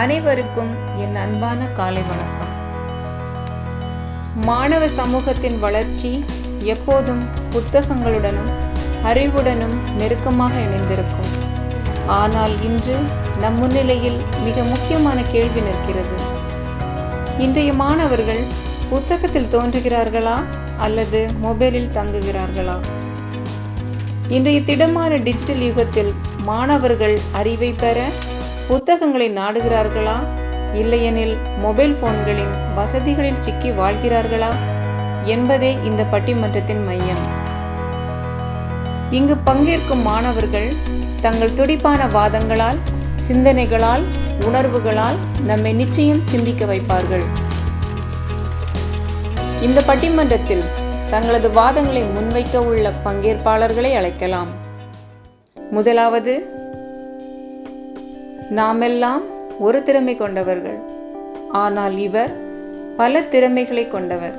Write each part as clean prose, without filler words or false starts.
அனைவருக்கும் என் அன்பான காலை வணக்கம். மாணவ சமூகத்தின் வளர்ச்சி எப்போதும் புத்தகங்களுடனும் அறிவுடனும் நெருக்கமாக இணைந்திருக்கும். ஆனால் இன்று நம் முன்னிலையில் மிக முக்கியமான கேள்வி நிற்கிறது. இன்றைய மாணவர்கள் புத்தகத்தில் தோன்றுகிறார்களா அல்லது மொபைலில் தங்குகிறார்களா? இன்றைய திடமான டிஜிட்டல் யுகத்தில் மாணவர்கள் அறிவை பெற புத்தகங்களை நாடுகிறார்களா, இல்லையெனில் மொபைல் போன்களின் வசதிகளில் சிக்கி வாழ்கிறார்களா என்பதே இந்த பட்டிமன்றத்தின் மையம். இங்கு பங்கேற்கும் மாணவர்கள் தங்கள் துடிப்பான வாதங்களால், சிந்தனைகளால், உணர்வுகளால் நம்மை நிச்சயம் சிந்திக்க வைப்பார்கள். இந்த பட்டிமன்றத்தில் தங்களது வாதங்களை முன்வைக்க உள்ள பங்கேற்பாளர்களை அழைக்கலாம். முதலாவது, நாமெல்லாம் ஒரு திறமை கொண்டவர்கள், ஆனால் இவர் பல திறமைகளை கொண்டவர்.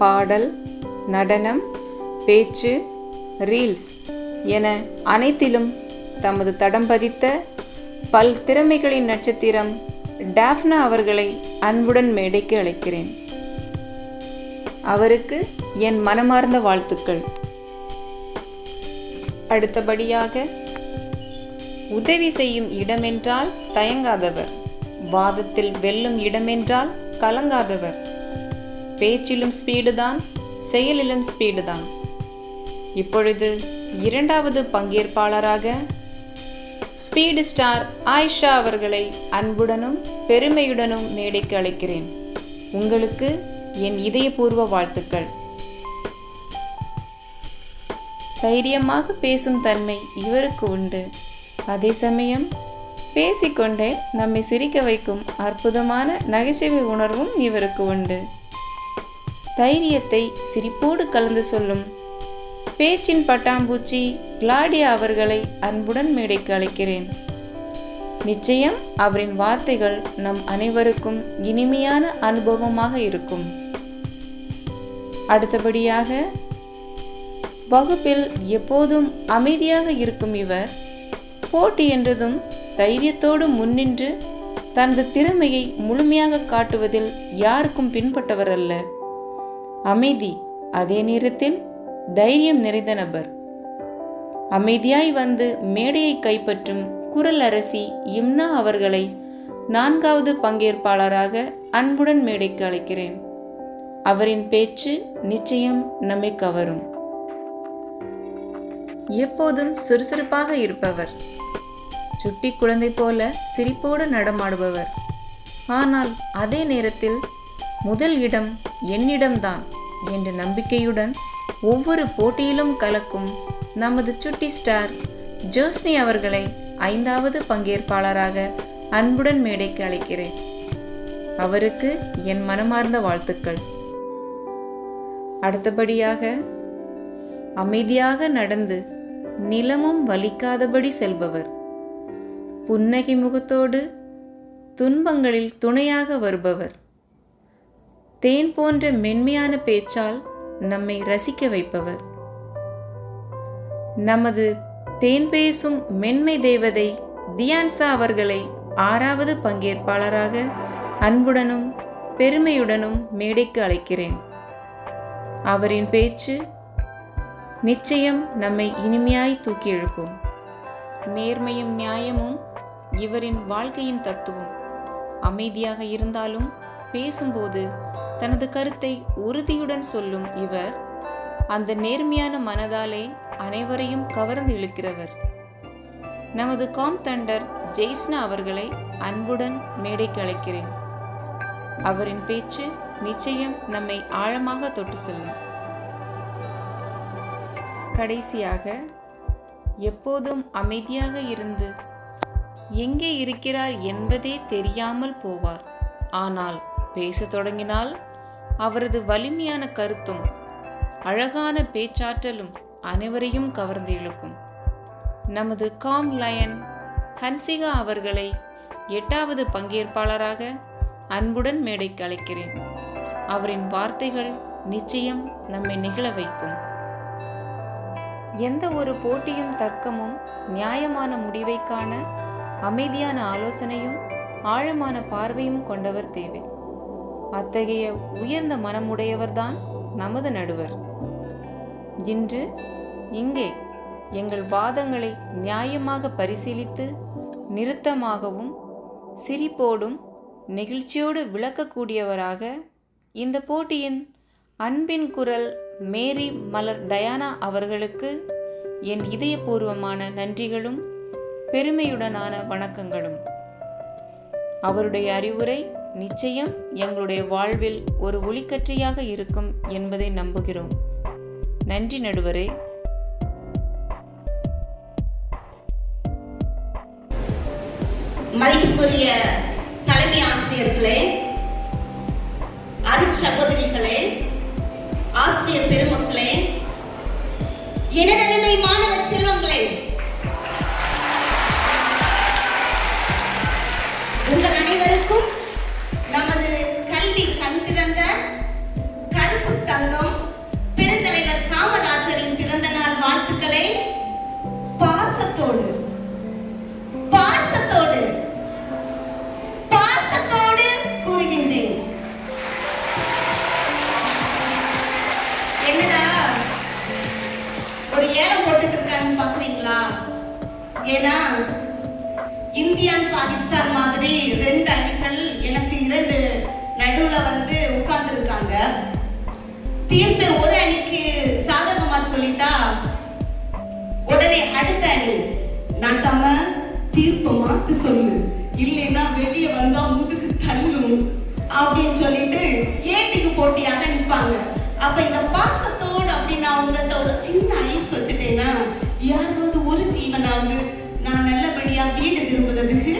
பாடல், நடனம், பேச்சு, ரீல்ஸ் என அனைத்திலும் தமது தடம் பதித்த பல் திறமைகளின் நட்சத்திரம் டாஃப்னா அவர்களை அன்புடன் மேடைக்கு அழைக்கிறேன். அவருக்கு என் மனமார்ந்த வாழ்த்துக்கள். அடுத்தபடியாக, உதவி செய்யும் இடமென்றால் தயங்காதவர், வாதத்தில் வெல்லும் இடமென்றால் கலங்காதவர், பேச்சிலும் ஸ்பீடுதான், செயலிலும் ஸ்பீடுதான். இப்பொழுது இரண்டாவது பங்கேற்பாளராக ஸ்பீடு ஸ்டார் ஆயிஷா அவர்களை அன்புடனும் பெருமையுடனும் மேடைக்கு அழைக்கிறேன். உங்களுக்கு என் இதயபூர்வ வாழ்த்துக்கள். தைரியமாக பேசும் தன்மை இவருக்கு உண்டு. அதே சமயம் பேசிக்கொண்டே நம்மை சிரிக்க வைக்கும் அற்புதமான நகைச்சுவை உணர்வும் இவருக்கு உண்டு. தைரியத்தை சிரிப்போடு கலந்து சொல்லும் பேச்சின் பட்டாம்பூச்சி கிளாடியா அவர்களை அன்புடன் மேடைக்கு அழைக்கிறேன். நிச்சயம் அவரின் வார்த்தைகள் நம் அனைவருக்கும் இனிமையான அனுபவமாக இருக்கும். அடுத்தபடியாக, வகுப்பில் எப்போதும் அமைதியாக இருக்கும் இவர் போட்டி என்றதும் தைரியத்தோடு முன்னின்று தனது திறமையை முழுமையாக காட்டுவதில் யாருக்கும் பின்பற்றவர் அல்ல. அமைதி, அதே நேரத்தில் தைரியம் நிறைந்த நபர். அமைதியாய் வந்து மேடையை கைப்பற்றும் குரல் அரசி இம்னா அவர்களை நான்காவது பங்கேற்பாளராக அன்புடன் மேடைக்கு அழைக்கிறேன். அவரின் பேச்சு நிச்சயம் நம்மை கவரும். எப்போதும் சுறுசுறுப்பாக இருப்பவர், சுட்டி குழந்தை போல சிரிப்போடு நடமாடுபவர். ஆனால் அதே நேரத்தில் முதல் இடம் என்னிடம்தான் என்ற நம்பிக்கையுடன் ஒவ்வொரு போட்டியிலும் கலக்கும் நமது சுட்டி ஸ்டார் ஜோஸ்னி அவர்களை ஐந்தாவது பங்கேற்பாளராக அன்புடன் மேடைக்கு அழைக்கிறேன். அவருக்கு என் மனமார்ந்த வாழ்த்துக்கள். அடுத்தபடியாக, அமைதியாக நடந்து நிலமும் வலிக்காதபடி செல்பவர், புன்னகை முகத்தோடு துன்பங்களில் துணையாக வருபவர், தேன் போன்ற மென்மையான பேச்சால் நம்மை ரசிக்க வைப்பவர், நமது தேன் பேசும் மென்மை தேவதை தியான்சா அவர்களை ஆறாவது பங்கேற்பாளராக அன்புடனும் பெருமையுடனும் மேடைக்கு அழைக்கிறேன். அவரின் பேச்சு நிச்சயம் நம்மை இனிமையாய் தூக்கி எழுப்பும். நேர்மையும் நியாயமும் இவரின் வாழ்க்கையின் தத்துவம். அமைதியாக இருந்தாலும் பேசும்போது தனது கருத்தை உறுதியுடன் சொல்லும் இவர் அந்த நேர்மையான மனதாலே அனைவரையும் கவர்ந்து இழுக்கிறவர். நமது காம் தண்டர் ஜெய்ஸ்னா அவர்களை அன்புடன் மேடைக்கு அழைக்கிறேன். அவரின் பேச்சு நிச்சயம் நம்மை ஆழமாக தொட்டு செல்லும். கடைசியாக, எப்போதும் அமைதியாக இருந்து எங்கே இருக்கிறார் என்பதே தெரியாமல் போவார். ஆனால் பேசத் தொடங்கினால் அவரது வலிமையான கருத்தும் அழகான பேச்சாற்றலும் அனைவரையும் கவர்ந்து இழுக்கும். நமது காம் லயன் ஹன்சிகா அவர்களை எட்டாவது பங்கேற்பாளராக அன்புடன் மேடைக்கு அழைக்கிறேன். அவரின் வார்த்தைகள் நிச்சயம் நம்மை நிகழ வைக்கும். எந்த ஒரு போட்டியும் தர்க்கமும் நியாயமான முடிவை காண அமைதியான ஆலோசனையும் ஆழமான பார்வையும் கொண்டவர் தேவை. அத்தகைய உயர்ந்த மனமுடையவர்தான் நமது நடுவர். இன்று இங்கே எங்கள் வாதங்களை நியாயமாக பரிசீலித்து நிறுத்தமாகவும் சிரிப்போடும் நெகிழ்ச்சியோடு விளக்கக்கூடியவராக இந்த போட்டியின் அன்பின் குரல் மேரி மலர் டயானா அவர்களுக்கு என் இதயபூர்வமான நன்றிகளும் பெருமையுடனான வணக்கங்களும். அவருடைய அறிவுரை நிச்சயம் எங்களுடைய வாழ்வில் ஒரு ஒளிக்கற்றையாக இருக்கும் என்பதை நம்புகிறோம். நன்றி நடுவரே. மதிப்புக்குரிய தலைமை ஆசிரியர்களே, அருட்சகோதரிகளே, ஆசிரியர் பெருமக்களே, எனதருமை மாணவ செல்வங்களே, உங்கள் அனைவருக்கும் நமது கல்வி கண் திறந்த கருப்பு தங்கம் பெருந்தலைவர் காமராஜரின் பிறந்த நாள் வாழ்த்துக்களை பாசத்தோடு கூறுகின்றேன். என்னடா ஒரு ஏலம் போட்டுட்டு இருக்காங்க பாக்குறீங்களா? ஏன்னா இந்தியா பாகிஸ்தான் மாதிரி 2 அணிகள் எனக்கு 2 நடுவுல உட்கார்ந்து இருக்காங்க. தீர்ப்பை ஒரு அணிக்கு சாதகமா சொல்லிட்டா உடனே அடுத்த அணி நாட்டாம தீர்ப்பை மாத்து சொல்லு, இல்லைன்னா வெளியே வந்தா முதுகு தள்ளும் அப்படின்னு சொல்லிட்டு ஏட்டிக்கு போட்டியாக நிற்பாங்க. அப்ப இந்த பாசத்தோடு அப்படின்னா உங்கள்கிட்ட ஒரு சின்ன ஐஸ் வச்சுட்டேன்னா யாராவது ஒரு ஜீவனாவது நான் நல்லபடியா வீடு திரும்புறதுக்கு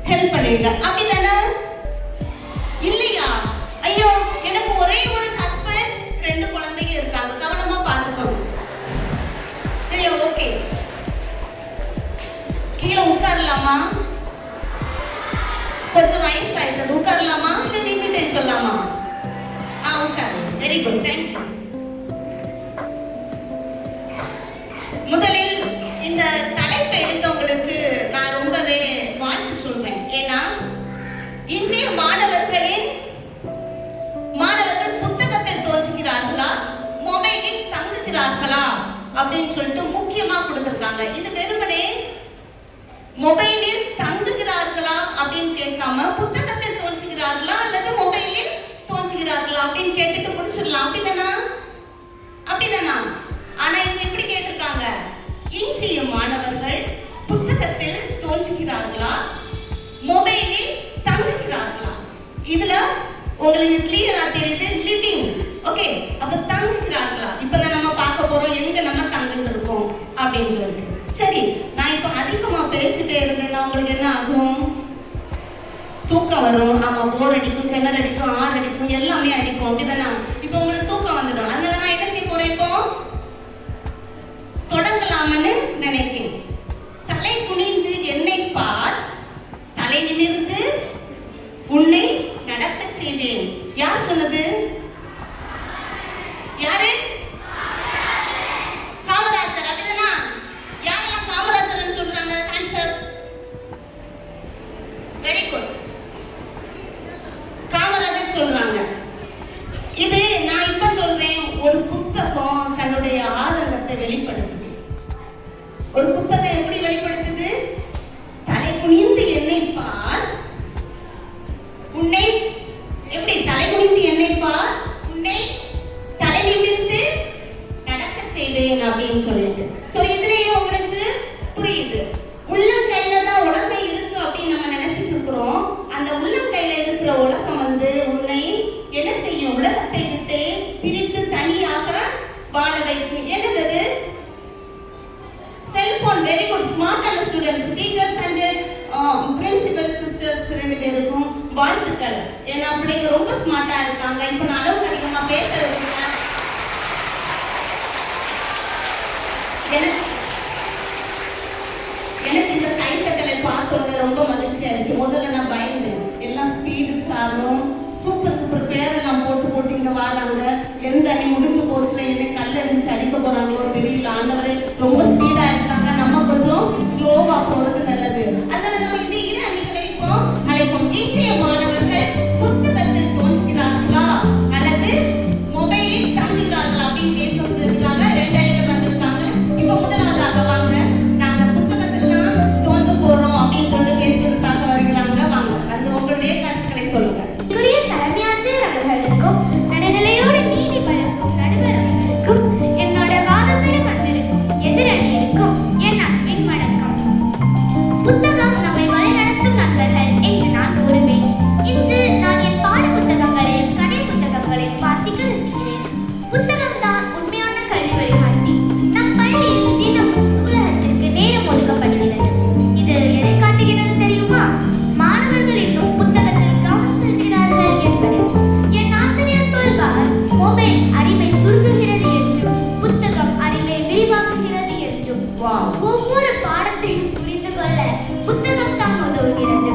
ஹெல்ப் பண்ணுவீங்க, அப்படிதானே? இல்லையா? ஐயோ எனக்கு ஒரே ஒரு ஹஸ்பண்ட் 2 குழந்தைங்க இருக்காங்க, கவனமா பார்த்துக்கோங்க. சரியா? ஓகே, கீழே உட்காரலாமா? கொஞ்சம் வயசு ஆயிட்டது, உட்காரலாமா இல்ல நின்னுட்டே சொல்லலாமா? உட்காரு. Very good, thank you. முதலில் இந்த தலைப்பை எடுத்தவங்களுக்கு நான் ரொம்பவே வாழ்த்து சொல்றேன். ஏன்னா இன்றைய மாணவர்கள் புத்தகத்தில் தோன்றுகிறார்களா மொபைலில் தங்குகிறார்களா அப்படின்னு சொல்லிட்டு முக்கியமா கொடுத்திருக்காங்க. இது வெறுமனே மொபைலில் தங்குகிறார்களா அப்படின்னு கேட்காம புத்தகத்தில் தோன்றுகிறார்களா அல்லது மொபைலில் தோன்றுகிறார்களா அப்படின்னு கேட்டுட்டு முடிச்சிடலாம். அப்படிதானா? ஆனா இவங்க எப்படி கேட்டிருக்காங்க? இன்றைய மாணவர்கள் புத்தகத்தில் தோன்றுகிறார்களா மொபைலில் தங்குகிறார்களா? இதுல உங்களுக்கு கிளியரா தெரியுது லிவிங். ஓகே, அப்ப தங்குகிறார்களா இப்பதான் நம்ம பார்க்க போறோம் எங்க நம்ம தங்கிட்டு இருக்கோம் அப்படின்னு சொல்லிட்டு. சரி, நான் இப்ப அதிகமா பேசிட்டே இருந்தேன்னா உங்களுக்கு என்ன ஆகும்? தூக்கம் வரும். ஆமா, போர் அடிக்கும், கிணறு அடிக்கும், ஆறு அடிக்கும், எல்லாமே அடிக்கும், அப்படிதானே? இப்ப உங்களுக்கு தூக்கம் வந்துடும். அதனால நான் என்ன செய்ய போறேன்? இப்போ தொடங்கலாம்னு நினைக்கிறேன். தலை குனிந்து என்னை பார், தலை நிமிர்ந்து உன்னை நடக்க செய்வேன். யார் சொன்னது? யாரு? காமராஜர், அப்படிதானா? யாரெல்லாம் காமராஜர்னு சொல்றாங்க? ஆன்சர். வெரி குட், காமராஜர் சொல்றாங்க. இது நான் இப்ப சொல்றேன், ஒரு புத்தகம் தன்னுடைய ஆதங்கத்தை வெளிப்படுத்துது. ஒரு புத்தகம் எப்படி வெளிப்படுத்துது? தலை குனிந்து என்னை பார், உன்னை எப்படி தலை குனிந்து என்னை பார், உன்னை தலை நிமிர்ந்து நடக்க செய்வேன் அப்படின்னு சொல்லிட்டு. சோ இதுலயே உங்களுக்கு புரியுது, உள்ளங்கையில தான் உலகம் இருக்கு அப்படின்னு நம்ம நினைச்சிட்டு இருக்கிறோம். அந்த உள்ளங்கையில இருக்கிற உலகம் உன்னை என்ன செய்யும்? உலகத்தை விட்டு பிரித்து தனியாக வாழ வைக்கும். என்னது? செல்போன். வெரி குட், ஸ்மார்ட்டான students, teachers and principal sisters 2 பேருக்கும் வாழ்த்துக்கள். ஏன்னா பிள்ளைங்க ரொம்ப ஸ்மார்ட்டா இருக்காங்க. இப்ப நான் அளவுக்கு அதிகமா பேசுறதுங்க. எனக்கு இந்த கைத்தட்டலை பார்த்தோன்னே ரொம்ப மகிழ்ச்சியா இருக்கு. முதல்ல நான் பயந்தேன், எல்லாம் ஸ்பீடு ஸ்டாரும் சூப்பர் பேரெல்லாம் போட்டு இங்க வராங்க. எந்த அணி முடிச்சு போச்சுல என்ன கல்லடிச்சு அடிக்க போறாங்களோ தெரியல. ஆண்டவரே, ரொம்ப ஸ்பீடா இருக்காங்க, நம்ம கொஞ்சம் ஸ்லோவா போறது நல்லது. அதனால நம்ம இந்த 2 அணிகளை இப்போ அழைப்போம். ஒவ்வொரு பாடத்தையும் புரிந்து கொள்ள புத்தகம் தான் உதவுகிறது.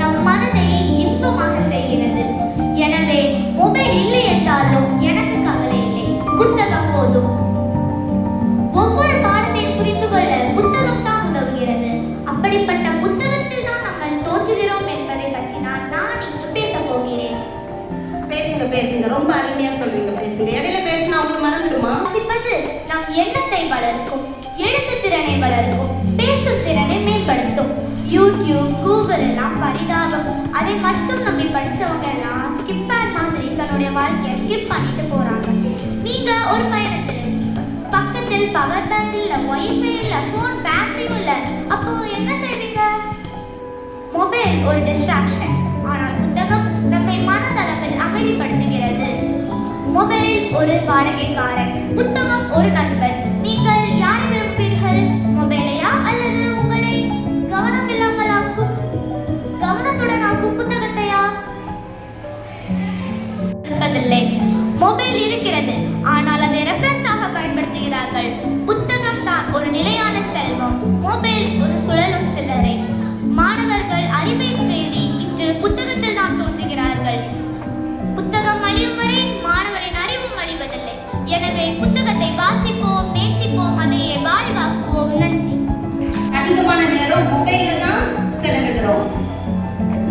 நம் மனதை இன்பமாக செய்கிறது. எனவே மொபைல் இல்லை என்றாலும் எனக்கு கவலை இல்லை, புத்தகம் போதும். ஒவ்வொரு பாடத்தையும் புரிந்து கொள்ள புத்தகம் தான் உதவுகிறது. அப்படிப்பட்ட புத்தகத்தில் தான் நம்ம தோன்றுகிறோம் என்பதை பற்றி நான் இங்கு பேச போகிறேன். பேசுங்க ரொம்ப அருமையா சொல்றீங்க, பேசுங்க. இடையில பேசினா உங்களுக்கு மறந்துடுமா? வாசிப்பது நம் எண்ணத்தை வளர்க்கும், எழுத்து திறனை வளர்க்கும், பேசும் திறனை மேம்படுத்தும். யூடியூப், கூகுள் எல்லாம் பரிதாபம். அதை மட்டும் நம்பி படிச்சவங்க எல்லாம் ஸ்கிப் பேட் மாதிரி தன்னுடைய வாழ்க்கையை ஸ்கிப் பண்ணிட்டு போறாங்க. நீங்க ஒரு பயணத்தில் இருக்கீங்க, பக்கத்தில் பவர் பேங்க் இல்ல, வைஃபை இல்ல, போன் பேட்டரியும் இல்ல, அப்போ என்ன செய்வீங்க? மொபைல் ஒரு டிஸ்ட்ராக்ஷன், ஆனால் புத்தகம் நம்மை மனதளவில் அமைதிப்படுத்துகிறது. மொபைல் ஒரு வாடகைக்காரன், புத்தகம் ஒரு நண்பன். நீங்கள் யாரை விரும்புவீர்கள்? மொபைலையா அல்லது உங்களை கவனத்துடன் ஆக்கும் புத்தகத்தையா? மொபைல் இருக்கிறது, ஆனால் அதை ரெஃபரன்ஸாக பயன்படுத்துகிறார்கள். புத்தகம் தான் ஒரு நிலையான செல்வம், மொபைல் ஒரு சுழலும் சில்லறை. மாணவர்கள் அறிவை தேடி இன்று புத்தகத்தில் தான் தோன்றுகிறார்கள். புத்தகம் அழியும் வரை மாணவரின் அறிவும் அழிவதில்லை. எனவே புத்தகத்தை வாசிப்போம், நேசிப்போம், அதையே வாழ்வாக்குவோம். நன்றி. அதிகமான நேரம் மொபைல்ல தான் செலவிடுறோம்.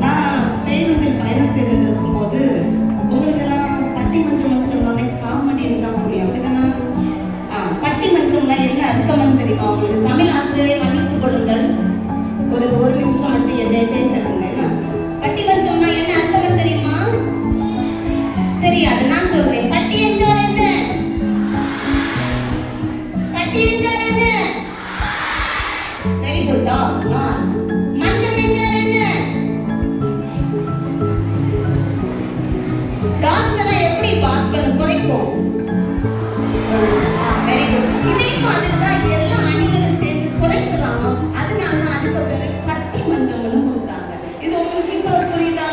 நான் பேருந்தில் பயணம் செய்துட்டு இருக்கும்போது உங்களுக்கெல்லாம் பட்டிமன்றம் சொன்னோடனே காமெடின்னு தான் புரியும், அப்படிதானே? பட்டிமன்றம்னா என்ன அர்த்தம்னு தெரியுமா உங்களுக்கு? தமிழ் ஆசிரியரை மன்னித்துக் கொள்ளுங்கள், ஒரு நிமிஷம் மட்டும் என்னை பேசட்டுங்க. பட்டிமன்றம்னா என்ன அர்த்தம்னு தெரியுமா? தெரியாது, நான் சொல்றேன். பட்டி என்றால் என்ன? பட்டி என்றால் என்ன? Very good. மஞ்சம் என்றால் என்ன? டாக்ஸ் எல்லாம் எப்படி பார்க்கணும் குறைக்கும்? Very good. இதே மாதிரி தான் எல்லா அணிகளும் சேர்ந்து குறைக்கிறாங்க. அதனால அதுக்கு பேரு பட்டி மஞ்சம்னு கொடுத்தாங்க. இது உங்களுக்கு இப்ப புரியுதா?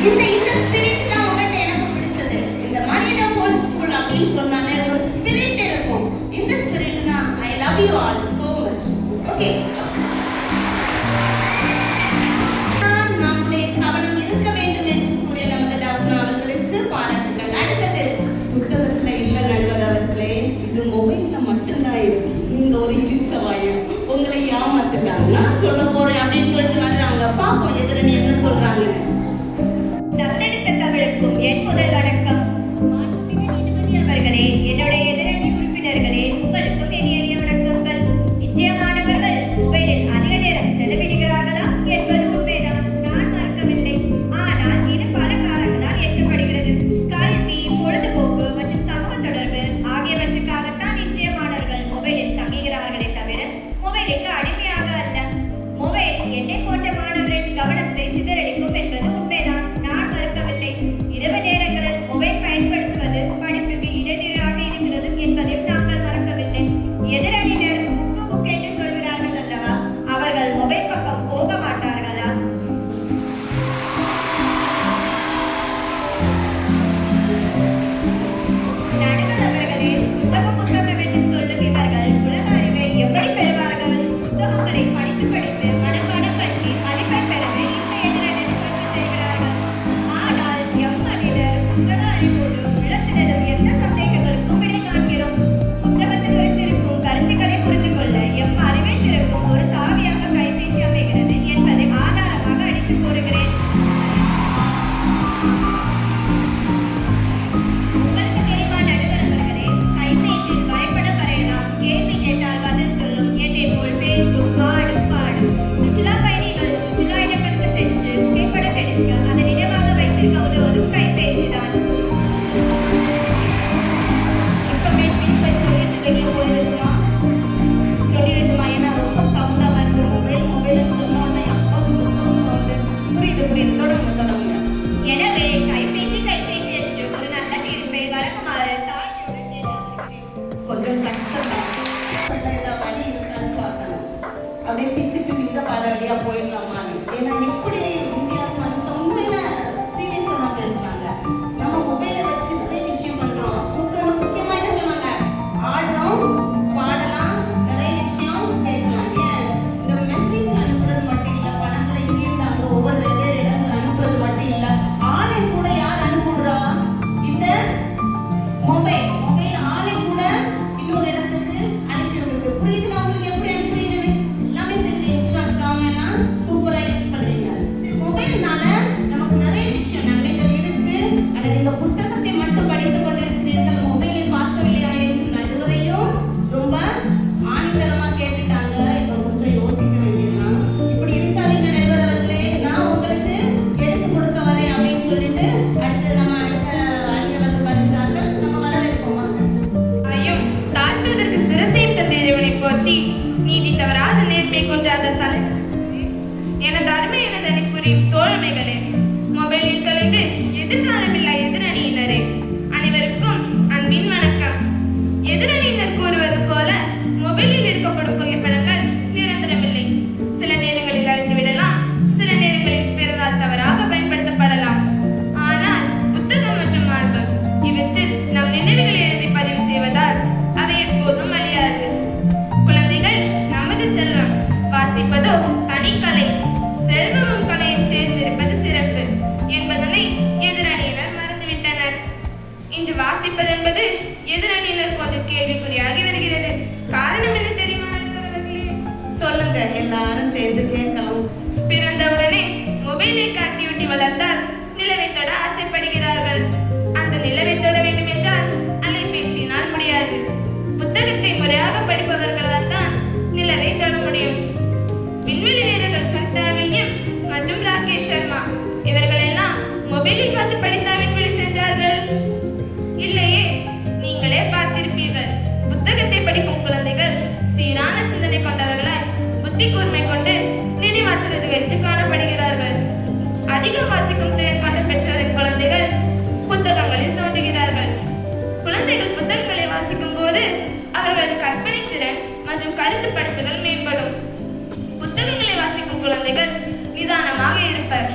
இந்த ஸ்பிரிட் தான் உங்கள்கிட்ட எனக்கு பிடிச்சது. இந்த மரியனா ஹோல் ஸ்கூல் அப்படின்னு சொன்னாலே ஒரு ஸ்பிரிட் இருக்கும். இந்த ஸ்பிரிட் தான் I love you all so much. Okay, நம்முடைய கவனம் இருக்க வேண்டும் என்று கூறிய நமது டாக்டர் அவர்களுக்கு பாராட்டுகள். அடுத்தது, புத்தகத்துல இல்ல நடுவர் அவர்களே, இது மொபைல்ல மட்டும்தான் இருக்கு. நீங்க ஒரு இழிச்சவாயம், உங்களை ஏமாத்துட்டாங்க. நான் சொல்ல போறேன் அப்படின்னு சொல்லிட்டு வர்றாங்க. பாப்போம் எதிர நீ என்ன சொல்றாங்க. தத்தெடுத்த தமிழுக்கும் என் முதல் வணக்கம். நீதிபதி அவர்களே, என்னுடைய எதிரணி உறுப்பினர்களே, உங்களுக்கும் என் எளிய வணக்கங்கள். இன்றைய மாணவர்கள் மொபைலில் அதிக நேரம் செலவிடுகிறார்களா என்பது உண்மைதான், நான் மறக்கவில்லை. ஆனால் இது பல காரணங்களால் ஏற்றப்படுகிறது. கல்வி, பொழுதுபோக்கு மற்றும் சமூக தொடர்பு ஆகியவற்றுக்காகத்தான் இன்றைய மாணவர்கள் மொபைலில் தங்குகிறார்களே தவிர மொபைலுக்கு அடிமையாக அல்ல. மொபைல் என்னை போன்ற மாணவரின் கவனத்தை சிதறடிக்கும் என்பது உண்மைதான், நான் மறுக்கவில்லை. இரவு நேரங்களில் மொபைல் பயன்படுத்துவது படிப்புக்கு இடையூறாக இருக்கிறது என்பதையும் நாங்கள் மறக்கவில்லை. எதிரணியினர் புக்கு என்று சொல்கிறார்கள் அல்லவா, அவர்கள் மொபைல் பக்கம் போக மாட்டார்களா? நடுவர் அவர்களே, புத்தகம் என்று சொல்லும் இவர்கள் உலக அறிவை எப்படி பெறுவார்கள்? புத்தகங்களை படித்து மனப்பாடம் பண்ணி மதிப்பெண் பெறவே இந்த எதிரணிகள் செய்கிறார்கள். ஆனால் எம்மனிதர் புத்தக அறிவோடு உள்ளத்திலும் எந்த சந்தேகங்களுக்கும் விடை காண்கிறோம். புத்தகத்தில் வைத்திருக்கும் கருத்துக்களை புரிந்து கொள்ள எம் அறிவை திறக்கும் ஒரு சாவியாக கைபேசி அமைகிறது என்பதை ஆதாரமாக அடித்து கூறுகிறேன். உங்களுக்கு தெரியுமா நடுவர் அவர்களே, கைபேசியில் வரைபடம் வரையலாம், கேள்வி கேட்டால் பதில் சொல்லும், என்னை போல் பேசும், ஆடும், பாடும். சுற்றுலா பயணிகள் சுற்றுலா இடங்களுக்கு சென்று புகைப்படம் எடுக்க அதை நினைவாக வைத்திருக்க உதவுவதும் கைபேசி தான். இப்பவே டீச்சர் சொல்லிட்டு போயிருக்குமா? சொல்லிடுமா? ஏன்னா ரொம்ப சவுண்டா வருது. மொபைல்னு சொன்னோன்னே அப்பா வந்து புரியுது. தொடங்குங்க. எனவே கைபேசி என்று ஒரு நல்ல தீர்ப்பை வழங்குமாறு தாழ்மையுடன் கேட்டுக்கொள்கிறேன். கொஞ்சம் கஷ்டம் தான். ஏதாவது வழி இருக்கான்னு பார்க்கணும். அப்படியே பிச்சுட்டு இந்த பாத வழியா போயிடலாமான்னு. ஏன்னா இப்படி இந்தியா உண்மையில சீரியஸா தான் பேசுறாங்க. எதிர்காலமில்லா எதிரணியினரே, அனைவருக்கும் அன்பின் வணக்கம். எதிரணியினர் கூறுவது போல மொபைலில் எடுக்கப்படும் புகைப்படங்கள் நிரந்தரமில்லை. சில நேரங்களில் அழிந்து விடலாம், சில நேரங்களில் பிறரால் தவறாக பயன்படுத்தப்படலாம். ஆனால் புத்தகம் மற்றும் ஆல்பம் இவற்றில் நம் நினைவுகளை எழுதி பதிவு செய்வதால் அவை எப்போதும் அழியாது. குழந்தைகள் நமது செல்வம். வாசிப்பதோ தனிக்கலை. செல்வமும் கலையும் சேர்ந்திருப்பது சிறப்பு என்பதனை எதிரணியினர் மறந்துவிட்டனர். இன்று வாசிப்பது என்பது எதிரணியினர் போன்ற கேள்விக்குறியாகி வருகிறது. காரணம் என்ன தெரியுமா நடுவர்களே? சொல்லுங்க, எல்லாரும் சேர்ந்து கேட்கலாம். பிறந்தவுடனே மொபைலை காட்டிவிட்டு வளர்த்தால் நிலவை தொட ஆசைப்படுகிறார்கள். அந்த நிலவை தொட வேண்டும் என்றால் அலைபேசியினால் முடியாது. புத்தகத்தை முறையாக படிப்பவர்களால் தான் நிலவை தொட முடியும். விண்வெளி வீரர்கள் சரிதா வில்லியம்ஸ் மற்றும் ராகேஷ் சர்மா இவர்கள் எல்லாம் மொபைலில் பார்த்து படித்தா விண்வெளி சென்றார்கள்? இல்லையே. நீங்களே பார்த்திருப்பீர்கள். புத்தகத்தை படிக்கும் குழந்தைகள் சீரான சிந்தனை கொண்டவர்களாய் புத்தி கூர்மை கொண்டு நினைவாற்றல் அதிகரித்து காணப்படுகிறார்கள். அதிகம் வாசிக்கும் திறன் கொண்ட பெற்றோரின் குழந்தைகள் புத்தகங்களில் தோன்றுகிறார்கள். குழந்தைகள் புத்தகங்களை வாசிக்கும் போது அவர்களது கற்பனை திறன் மற்றும் கருத்து படைப்புகள் மேம்படும். புத்தகங்களை வாசிக்கும் குழந்தைகள் நிதானமாக இருப்பர்.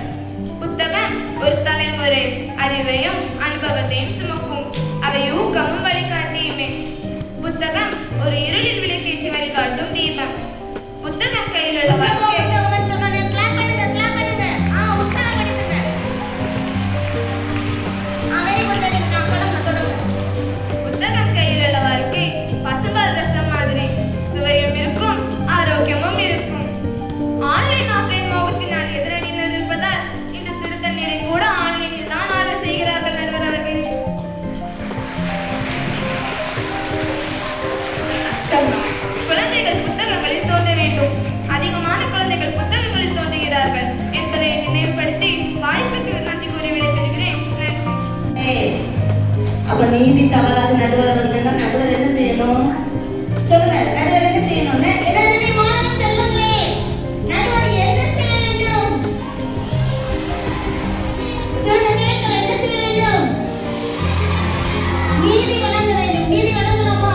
புத்தகம் ஒரு தலைமுறை அறிவையும் அனுபவத்தையும் சுமக்கும். அவை ஊக்கமும் வழிகாட்டியுமே. புத்தகம் ஒரு இருளில் விளக்கேற்றி வழிகாட்டும் தீபம். புத்தகம் கையில் உள்ள வாழ்க்கை புத்தகம் கையில் உள்ள வாழ்க்கை பசும்பால் ரசம் மாதிரி சுவையும் இருக்கும், ஆரோக்கியமும் இருக்கும். ஆன்லைன் ஆஃப்லைன் மோகத்தினால் எதிரணியினர் இருப்பதால் இன்று சுடு தண்ணீரை கூட ஆன்லைனில் தான் ஆர்டர் செய்கிறார்கள் நடுவர் அவர்கள். குழந்தைகள் புத்தகங்களில் தோன்ற வேண்டும். அதிகமான குழந்தைகள் புத்தகங்களில் தோன்றுகிறார்கள் என்பதை நினைவுபடுத்தி வாய்ப்புக்கு நன்றி கூறி விடைபெறுகிறேன். அப்ப நீதி தவறாத நடுவர் அவர்கள்னா நடுவர் என்ன செய்யணும்? சொல்லுங்க, நடுவர் என்ன செய்யணும்? எல்லாருமே மாணவ செல்வங்களே, நடுவர் என்ன செய்ய வேண்டும்? சொல்லுங்க, கேட்கல, என்ன செய்ய வேண்டும்? நீதி வழங்க வேண்டும். நீதி வழங்கலாமா?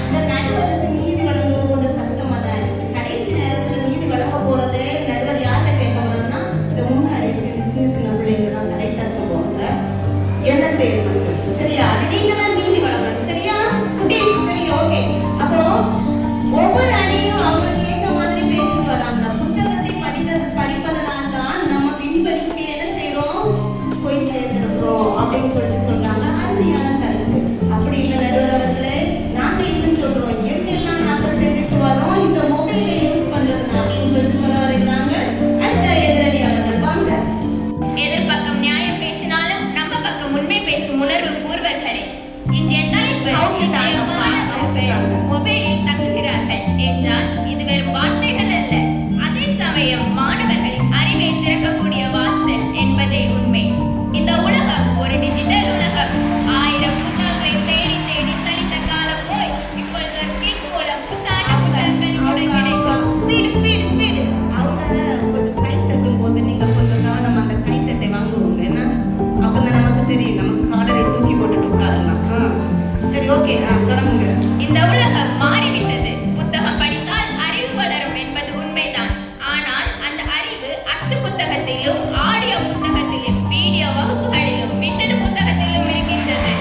இந்த நடுவருக்கு நீதி வழங்குவது கொஞ்சம் கஷ்டமா தான் இருக்கு. கடைசி நேரத்துல நீதி வழங்க போறது நடுவர் யார்கிட்ட கேட்க போறதுன்னா இந்த முன்னாடி இருக்க சின்ன சின்ன பிள்ளைங்க தான் கரெக்டா சொல்லுவாங்க. என்ன செய்யணும் சொல்லி, சரியா? நீங்க தான் நீதி வழங்கணும், சரியா? குட்டீஸ், சரி, ஓகே. அப்போ ஒவ்வொரு அணியும் அவங்களுக்கு ஏற்ற மாதிரி பேசிட்டு வராங்க. புத்தகத்தை படிப்பதனால தான் நம்ம விண்வெளிக்கு என்ன செய்யறோம், போய் சேர்ந்துருக்கிறோம் அப்படின்னு சொல்லிட்டு சொல்றாங்க. அருமையான கருத்து. அப்படி இல்லை நடுவர் அவர்களே, நாங்க இன்னும் சொல்றோம், எங்கெல்லாம் நாங்க சென்றுட்டு வரோம் இந்த மொபைலை யூஸ் பண்றதுனா அப்படின்னு சொல்லிட்டு சொல்ல வர்றாங்க. அடுத்த எதிரணி அவர்கள் வாங்க. எதிர்பக்கம் நியாயம் பேசினாலும் நம்ம பக்கம் உண்மை பேசும் உணர்வு பூர்வர்களே, இன்றைய தலைப்பு மொபைலில் தங்குகிறார்கள் என்றால் இது வெறும் வார்த்தைகள் அல்ல. அதே சமயம் மாணவர்களின் அறிவை திறக்கக்கூடிய வாசல் என்பதே உண்மை. இந்த உலகம் ஒரு டிஜிட்டல் உலகம். 1000 புத்தகங்களை தேடி தேடி சலித்த காலம் போய் இப்பொழுது ஒரு கிளிக் மூலம் புத்தான புத்தகங்கள் கூட கிடைக்கும். ஸ்பீடு அவங்க கொஞ்சம் கை தட்டும் போது நீங்க கொஞ்சம் கவனம் அந்த கைத்தட்டை வாங்குவோங்க. ஏன்னா அப்பதான் நமக்கு தெரியும், நமக்கு காலரை தூக்கி போட்டுட்டு உட்காரலாம். சரி, ஓகே, தொடங்குங்க. இந்த உலகம் மாறிவிட்டது. புத்தகம் படித்தால் அறிவு வளரும் என்பது உண்மைதான். ஆனால் அந்த அறிவு அச்சு புத்தகத்திலும், ஆடியோ புத்தகத்திலும், வீடியோ வகுப்புகளிலும், மின்னணு புத்தகத்திலும் இருக்கின்றது.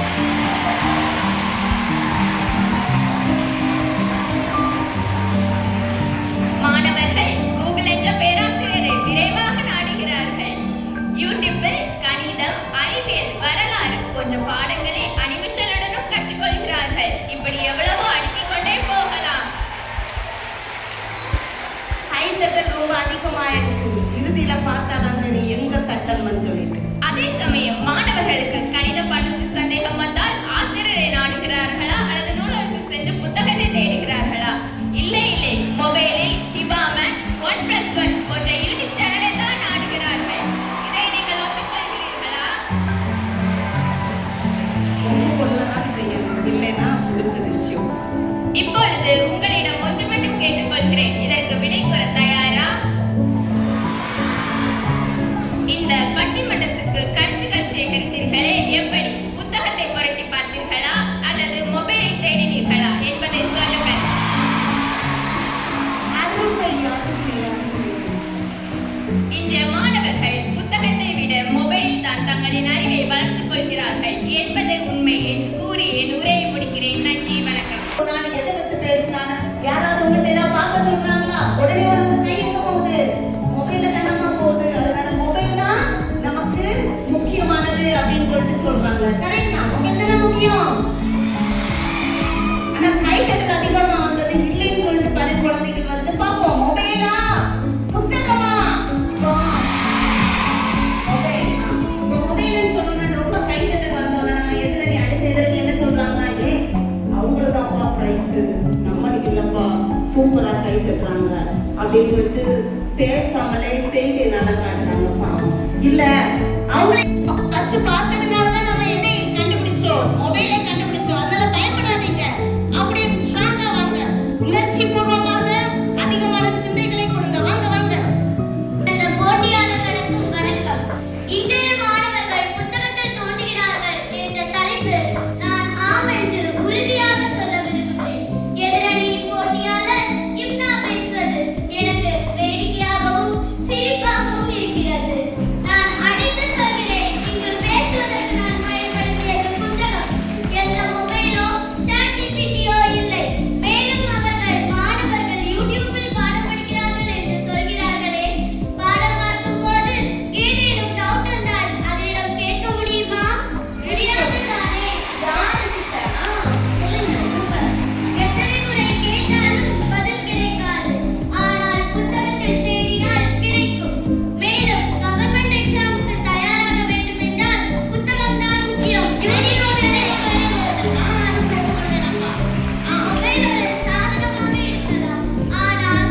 மாணவர்கள் கூகுள் என்ற பேராசிரியரை விரைவாக நாடுகிறார்கள். யூடியூப்பில் கணிதம், அறிவியல், வரலாறு போன்ற பாடங்களை அனிமேஷனுடனும் கற்றுக்கொள்கிறார்கள். இப்படி எவ்வளவோ அடுக்கிக் கொண்டே போகலாம். கைத்தட்டல் ரொம்ப அதிகமாயிருக்கு. இறுதியில பார்த்தாதான் தெரியும் எங்க தட்டல்னு சொல்லிட்டு. அதே சமயம் மாணவர்களுக்கு கணித பாடத்தில் சந்தேகம் வந்தால் ஆசிரியரை நாடுகிறார்களா அல்லது நூலகத்தில் சென்று புத்தகத்தை தேடுகிறார்களா? இல்லை, மொபைலில் ஹிபாமேக்ஸ், 1+1 போன்ற யூடியூப் சேனலை தான் நாடுகிறார்கள். இதை நீங்கள் ஒப்புக்கொள்கிறீர்களா? கொள்ளதான் செய்யணும், இல்லைன்னா புரிஞ்ச விஷயம். இப்பொழுது உங்களிடம் ஒன்று மட்டும் கேட்டுக்கொள்கிறேன். இதற்கு விடை கூற தயாரா? இந்த பட்டிமன்ற சொல்றாங்க. கரெக்ட் தான், மொபைல் தானே முக்கியம். ஆனா கை தட்டுக்கு அதிகமா வந்தது இல்லைன்னு சொல்லிட்டு பாரு குழந்தைகள் வந்து பார்ப்போம். மொபைலா புத்தகமா மொபைல்னு சொன்னா ரொம்ப கை தட்டு வந்தோம்னா எதிரணி அடுத்த எதிரணி என்ன சொல்றாங்கன்னா, அவங்களுதான்ப்பா பிரைஸ், நம்மளுக்கு இல்லப்பா, சூப்பரா கை தட்டுறாங்க அப்படின்னு சொல்லிட்டு பேசாமலே செய்தி நல்லா காட்டுறாங்க. பாவம் இல்ல, அவங்களே ஃபர்ஸ்ட் பார்த்ததுனாலதான் நம்ம எதை கண்டுபிடிச்சோம், மொபைலை கண்டுபிடிச்சோம். அதனால பயப்படாதீங்க, அப்படியே ஸ்ட்ராங்கா வாங்க, உணர்ச்சி பூர்வமாக அதிகமான சிந்தைகளை கொடுங்க. வாங்க வாங்க. இந்த போட்டியாளர்களுக்கும் வணக்கம். இன்றைய மாணவர்கள் புத்தகத்தில் தோன்றுகிறார்கள் என்ற தலைப்பு நான் ஆம் என்று உறுதியாக சொல்ல விரும்புகிறேன். எதிரணியின் போட்டியாளர் இம்னா பேசுவது எனக்கு வேடிக்கையாகவும் சிரிப்பாகவும் இருக்கிறது. நான் அடித்து சொல்கிறேன், இங்கு பேசுவதற்கு நான் பயன்படுத்தியது புத்தகம். எந்த மொபைலோ சாட்ஜிபிடியோ இல்லை. மேலும் அவர்கள் மாணவர்கள் யூடியூபில் பாடம் படிக்கிறார்கள் என்று சொல்கிறார்களே, பாடம் பார்க்கும் போது ஏதேனும் டவுட் இருந்தால் அதனிடம் கேட்க முடியுமா? முடியாது தானே? யாருக்கிட்ட? சொல்லுங்க. எத்தனை முறை கேட்டாலும் பதில் கிடைக்காது. ஆனால் புத்தகத்தில் தேடினால் கிடைக்கும். மேலும் கவர்மெண்ட் எக்ஸாமுக்கு தயாராக வேண்டும் என்றால் புத்தகம் தான் முக்கியம். மொபைல் ஒரு சாதனமாக இருக்கலாம். ஆனால்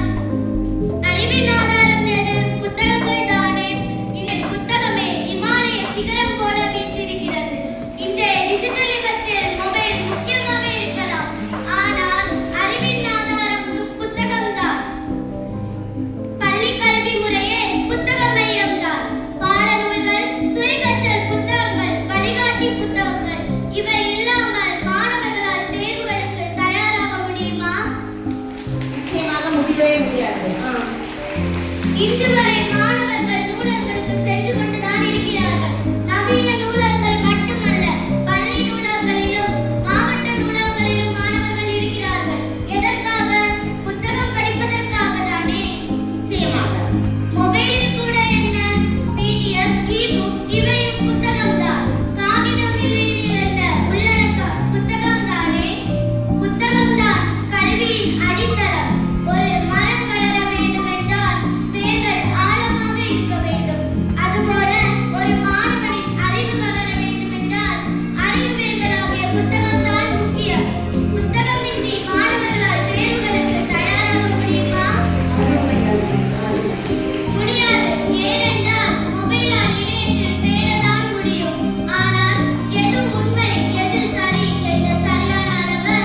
அறிவின் ஆதாரம் எது? புத்தகங்கள் தானே. இந்த புத்தகமே இமாலய சிகரம் போல வீற்றிருக்கிறது. இன்றைய டிஜிட்டல் யுகத்தில் மொபைல் முக்கியமாக இருக்கலாம். ஆனால் அறிவின் ஆதாரம் புத்தகம்தான். பள்ளி கல்வி முறையே புத்தக மையம்தான். பாடநூல்கள், சுயகற்றல் புத்தகங்கள், வழிகாட்டி புத்தகங்கள் இவை இல்லாமல் மாணவர்களால் தேர்வுகளுக்கு தயாராக முடியுமா? நிச்சயமாக முடியவே முடியாது. இன்று வரை மாணவர்கள் நூலகங்களுக்கு சென்று கொண்டுதான் இருக்கிறார்கள். நவீன நூலகங்கள் மட்டுமல்ல, பள்ளி நூலகங்களிலும் மாவட்ட நூலகங்களிலும் மாணவர்கள் இருக்கிறார்கள். எதற்காக? புத்தகம் படிப்பதற்காக தானே. நிச்சயமாக. மொபைலில் கூட என்ன, பிடிஎஃப், இ-புக் இவையும் புத்தகம்தான். காகிதம் நிலையில் அல்ல, உள்ளடக்கம் புத்தகம் தானே. புத்தகம்தான் கல்வியின் அடித்தளம். ஒரு மரம் வளர வேண்டும் என்றால் வேர்கள் ஆழமாக இருக்க வேண்டும். அதுபோல ஒரு மாணவனின் அறிவு வளர வேண்டும் என்றால் அறிவு வேர்களாகிய புத்தகம்தான் முக்கியம். புத்தகமின்றி மாணவர்களால் தேர்வுகளுக்கு தயாராக முடியுமா? முடியாது. ஏனென்றால் மொபைலால் இணையத்தில் தேடதான் முடியும். ஆனால் எது உண்மை, எது சரி என்ற சரியான அளவு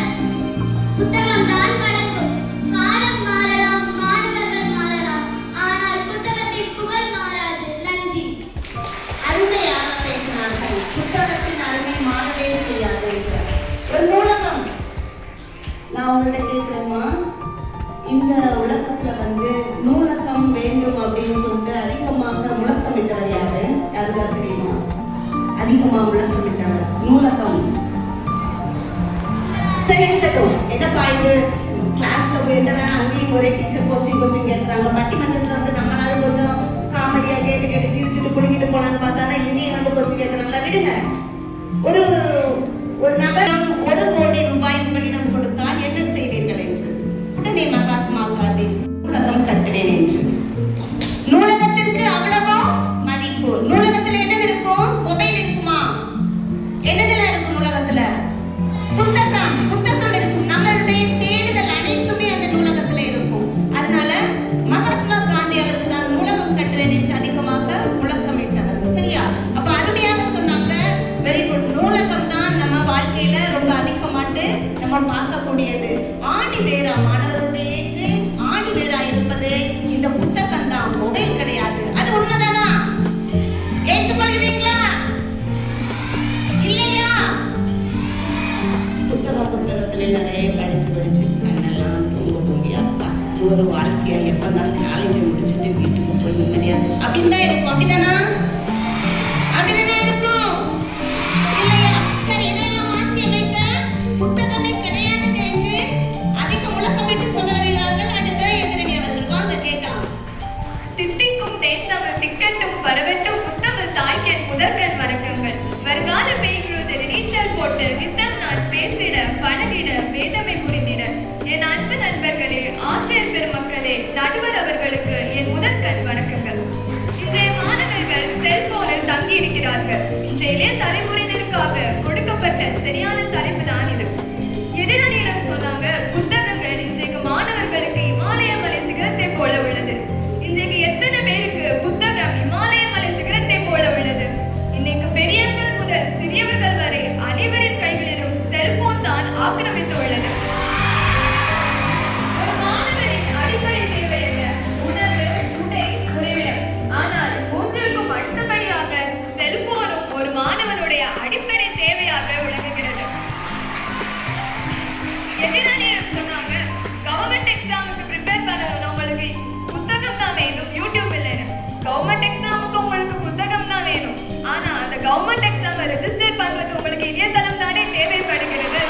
புத்தகம்தான் வழங்கும். காலம் மாறலாம், மாணவர்கள் மாறலாம், ஆனால் புத்தகத்தின் புகழ் மாறாது. நன்றி. அருமையாக பேசினார்கள். புத்தகத்தின் அருமை மாறவே செய்யாது. ஒரு நூலகம், நான் உங்கள்கிட்ட கேட்கிறேம்மா, இந்த உலகத்துல வந்து நூலகம் வேண்டும் அப்படின்னு சொல்லிட்டு அதிகமாக முழக்கமிட்டவர் யாரு? யாருக்கா தெரியுமா? அதிகமாக முழக்கமிட்டவர் நூலகம். சரி, இருக்கட்டும். என்னப்பா இது கிளாஸ்ல போயிருந்தா அங்கேயும் ஒரே டீச்சர் கொஸ்டின் கேட்கறாங்க. பட்டிமன்றத்துல வந்து நம்மளால கொஞ்சம் காமெடியா கேட்டு சிரிச்சுட்டு புடிங்கிட்டு போலான்னு பார்த்தானா இங்கேயும் வந்து கொஸ்டின் கேட்கறாங்களா? விடுங்க. ஒரு ஒரு நபர் 1 கோடி ரூபாய் உங்களிடம் கொடுத்தால் என்ன செய்வீர்கள் என்று. உடனே மகாத்மா காந்தி நூலகம் கட்டுவேன் என்று. நூலகத்திற்கு அவ்வளவோ மதிப்பு. நூலகத்துல என்னது இருக்கும்? மொபைல் இருக்குமா? என்னதுல இருக்கும் நூலகத்துல? புத்தகம். புத்தகம் இருக்கும். நம்மளுடைய தேடுதல் அனைத்துமே அந்த நூலகத்துல இருக்கும். அதனால மகாத்மா காந்தி அவர்கள் நான் நூலகம் கட்டுவேன் என்று அதிகமாக முழக்கமிட்டவர். சரியா? அப்ப அருமையாக சொன்னாங்க. Very good. நூலகம் தான் நம்ம வாழ்க்கையில ரொம்ப அதிகமாட்டு நம்ம பார்க்கக்கூடியது. ஆணி வேரா மாணவருடைய ஆணி வேரா இருப்பது இந்த புத்தகம் தான், மொபைல் கிடையாது. அது உண்மைதானா? ஏற்றுக்கொள்கிறீங்களா? இல்லையா? புத்தகத்துல நிறைய படிச்சு கண்ணெல்லாம் தூங்கி அப்பா ஒரு வாழ்க்கையா எப்பதான் காலேஜ் முடிச்சுட்டு வீட்டுக்கு போய் நிம்மதியாது அப்படின்னு தான் இருக்கும். அப்படிதானா? அப்படிதானே இருக்கும். இல்லையா? சரி, இதெல்லாம் மாற்றி அமைக்க புத்தகமே கிடையாது என்று அதிக முழக்கமிட்டு சொல்ல வருகிறார்கள். அடுத்த எதிரணி அவர்கள் வாங்க கேட்கலாம். தித்திக்கும் தேன் தமிழ் திக்கட்டும் பரவட்டும் புத்தக தாய்க்கன் முதற்கண் வணக்கங்கள். வருகால இன்றைய இளைய தலைமுறையினருக்காக கொடுக்கப்பட்ட சரியான தலைப்பு தான் இது. எதிரணியிடம் சொன்னாங்க, புத்தகங்கள் இன்றைக்கு மாணவர்களுக்கு இமாலய மலை சிகரத்தை போல உள்ளது. இன்றைக்கு எத்தனை பேருக்கு புத்தகம் இமாலய மலை சிகரத்தை போல உள்ளது? இன்னைக்கு பெரியவர்கள் முதல் சிறியவர்கள் வரை அனைவரின் கைகளிலும் செல்போன் தான் ஆக்கிரமித்து உள்ளது. ஒரு மாணவரின் அடிப்படை தேவை என்ன? உணவு, உடை, உறைவிடம். ஆனால் மூன்றிற்கும் அடுத்தபடியாக செல்போனும் ஒரு மாணவனுடைய அடிப்படை தேவையாக விளங்குகிறது. எதிரணியிடம் சொன்னாங்க, கவர்மெண்ட் எக்ஸாமுக்கு ப்ரிப்பேர் பண்ணணும், உங்களுக்கு புத்தகம் தான் வேணும், யூடியூப் இல்லைன்னு. கவர்மெண்ட் எக்ஸாமுக்கு உங்களுக்கு புத்தகம் தான் வேணும், ஆனா அந்த கவர்மெண்ட் எக்ஸாமை ரெஜிஸ்டர் பண்றது உங்களுக்கு இணையதளம் தானே தேவைப்படுகிறது.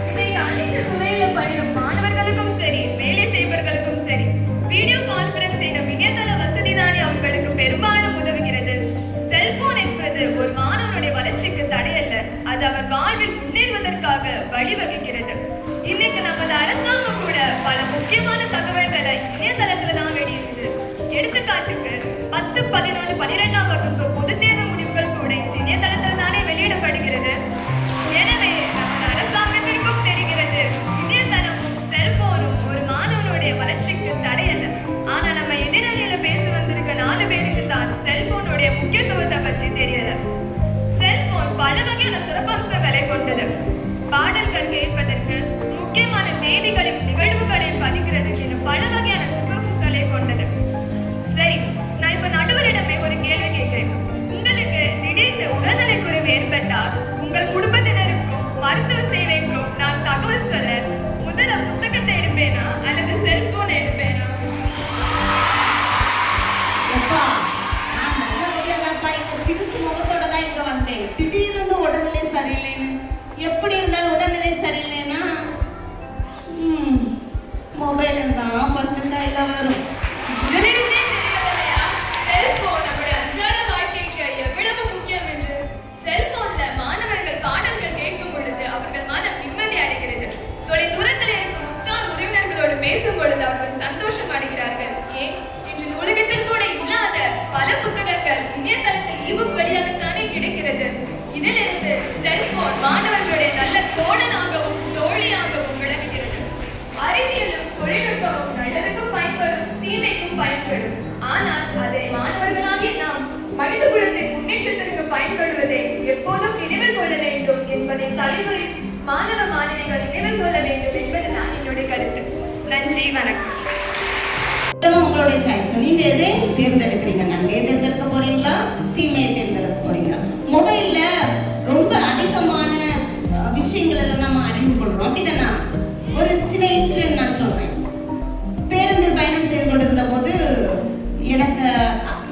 இன்னைக்கு அனைத்து துறையில பயிலும் மாணவர்களுக்கும் சரி, வேலை செய்பவர்களுக்கும் சரி, வீடியோ கான்பரன்ஸ் எனும் இணையதள வசதி தானே அவங்களுக்கு பெரும்பாலும் உதவுகிறது. செல்போன் என்பது ஒரு மாணவனுடைய வளர்ச்சிக்கு தடையல்ல, அது அவர் வாழ்வில் முன்னேறுவதற்காக வழிவகுக்கிறது. இன்னைக்கு நமது அரசாங்கம் கூட பல முக்கியமான தகவல்களை இணையதளத்துல தான் வெளியிடுது. எடுத்துக்காட்டுக்கு 10, 11, 12ஆம் வகுப்பு பொதுத் தேர்வு முடிவுகள் கூட இணையதளத்தில் தானே வெளியிடப்படுகிறது. எனவே நமது அரசாங்கத்திற்கும் தெரிகிறது, இணையதளமும் செல்போனும் ஒரு மாணவனுடைய வளர்ச்சிக்கு தடையல்ல. ஆனா நம்ம எதிரணியில பேச வந்திருக்க 4 பேருக்கு தான் செல்போனுடைய முக்கியத்துவத்தை பற்றி தெரியல. செல்போன் பல வகையான சிறப்பம்சங்களை கொண்டது. பாடல்கள் கேட்பதற்கு, முக்கியமான தேதிகளையும் நிகழ்வுகளையும் பதிக்கிறதுக்கு பல வகையான சிறப்பம்சங்களை கொண்டது. சரி, நான் இப்ப நடுவரிடமே ஒரு கேள்வி கேட்கிறேன். உங்களுக்கு திடீர்னு உடல்நலை குறைவு ஏற்பட்டால் உங்கள் குடும்பத்தினருக்கும் மருத்துவ சேவைக்கும் நான் தகவல் சொல்ல முதல்ல புத்தகத்தை எடுப்பேனா அல்லது செல்போனை எடுப்பேனா? சிரிச்சு முகத்தோட தான் இங்க வந்தேன். திடீர்னு உடல்நிலை சரியில்லைன்னு, எப்படி இருந்தாலும் உடல்நிலை சரியில்லைன்னா மொபைல் தான் ஃபர்ஸ்ட் கையில வரும். இதிலிருந்தே தெரியவில்லையா செல்போன் நம்முடைய அன்றாட வாழ்க்கைக்கு எவ்வளவு முக்கியம் என்று? செல்போன்ல மாணவர்கள் பாடல்கள் கேட்கும் பொழுது அவர்கள் மனம் நிம்மதி அடைகிறது. தொலை தூரத்தில் இருக்கும் உற்சாக உறவினர்களோடு பேசும் பொழுது அவர்கள் சந்தோஷம் அடைகிறார்கள். ஏன், இன்று உலகத்தில் கூட இல்லாத பல புத்தகங்கள் இணையதளத்தில் இபுக் வழியாகத்தானே கிடைக்கிறது. இதிலிருந்து செல்போன் மாணவர்களுடைய நல்ல தோழனாகவும் தோழியாகவும் விளங்குகிறது. அறிவியலும் தொழில்நுட்பமும் நல்லதுக்கும் பயன்படும், தீமைக்கும் பயன்படும். ஆனால் அதை மாணவர்களாகிய நாம் மனித குலத்தின் முன்னேற்றத்திற்கு பயன்படுவதை எப்போதும் நினைவில் கொள்ள வேண்டும் என்பதை தலைமுறை மாணவ மாணவிகள் நினைவில் கொள்ள வேண்டும் என்பதுதான் என்னுடைய கருத்து. நன்றி, வணக்கம். உங்களுடைய சாய்ஸ், நீங்க எதை தேர்ந்தெடுக்கிறீங்க? நன்மையை தேர்ந்தெடுக்க போறீங்களா, தீமையை தேர்ந்தெடுக்க போறீங்களா? மொபைல்ல ரொம்ப அதிகமான விஷயங்கள் எல்லாம் நம்ம அறிந்து கொள்றோம், அப்படிதானா? ஒரு சின்ன இன்சிடென்ட் நான் சொல்றேன். பேருந்தில் பயணம் செய்து கொண்டிருந்த போது எனக்கு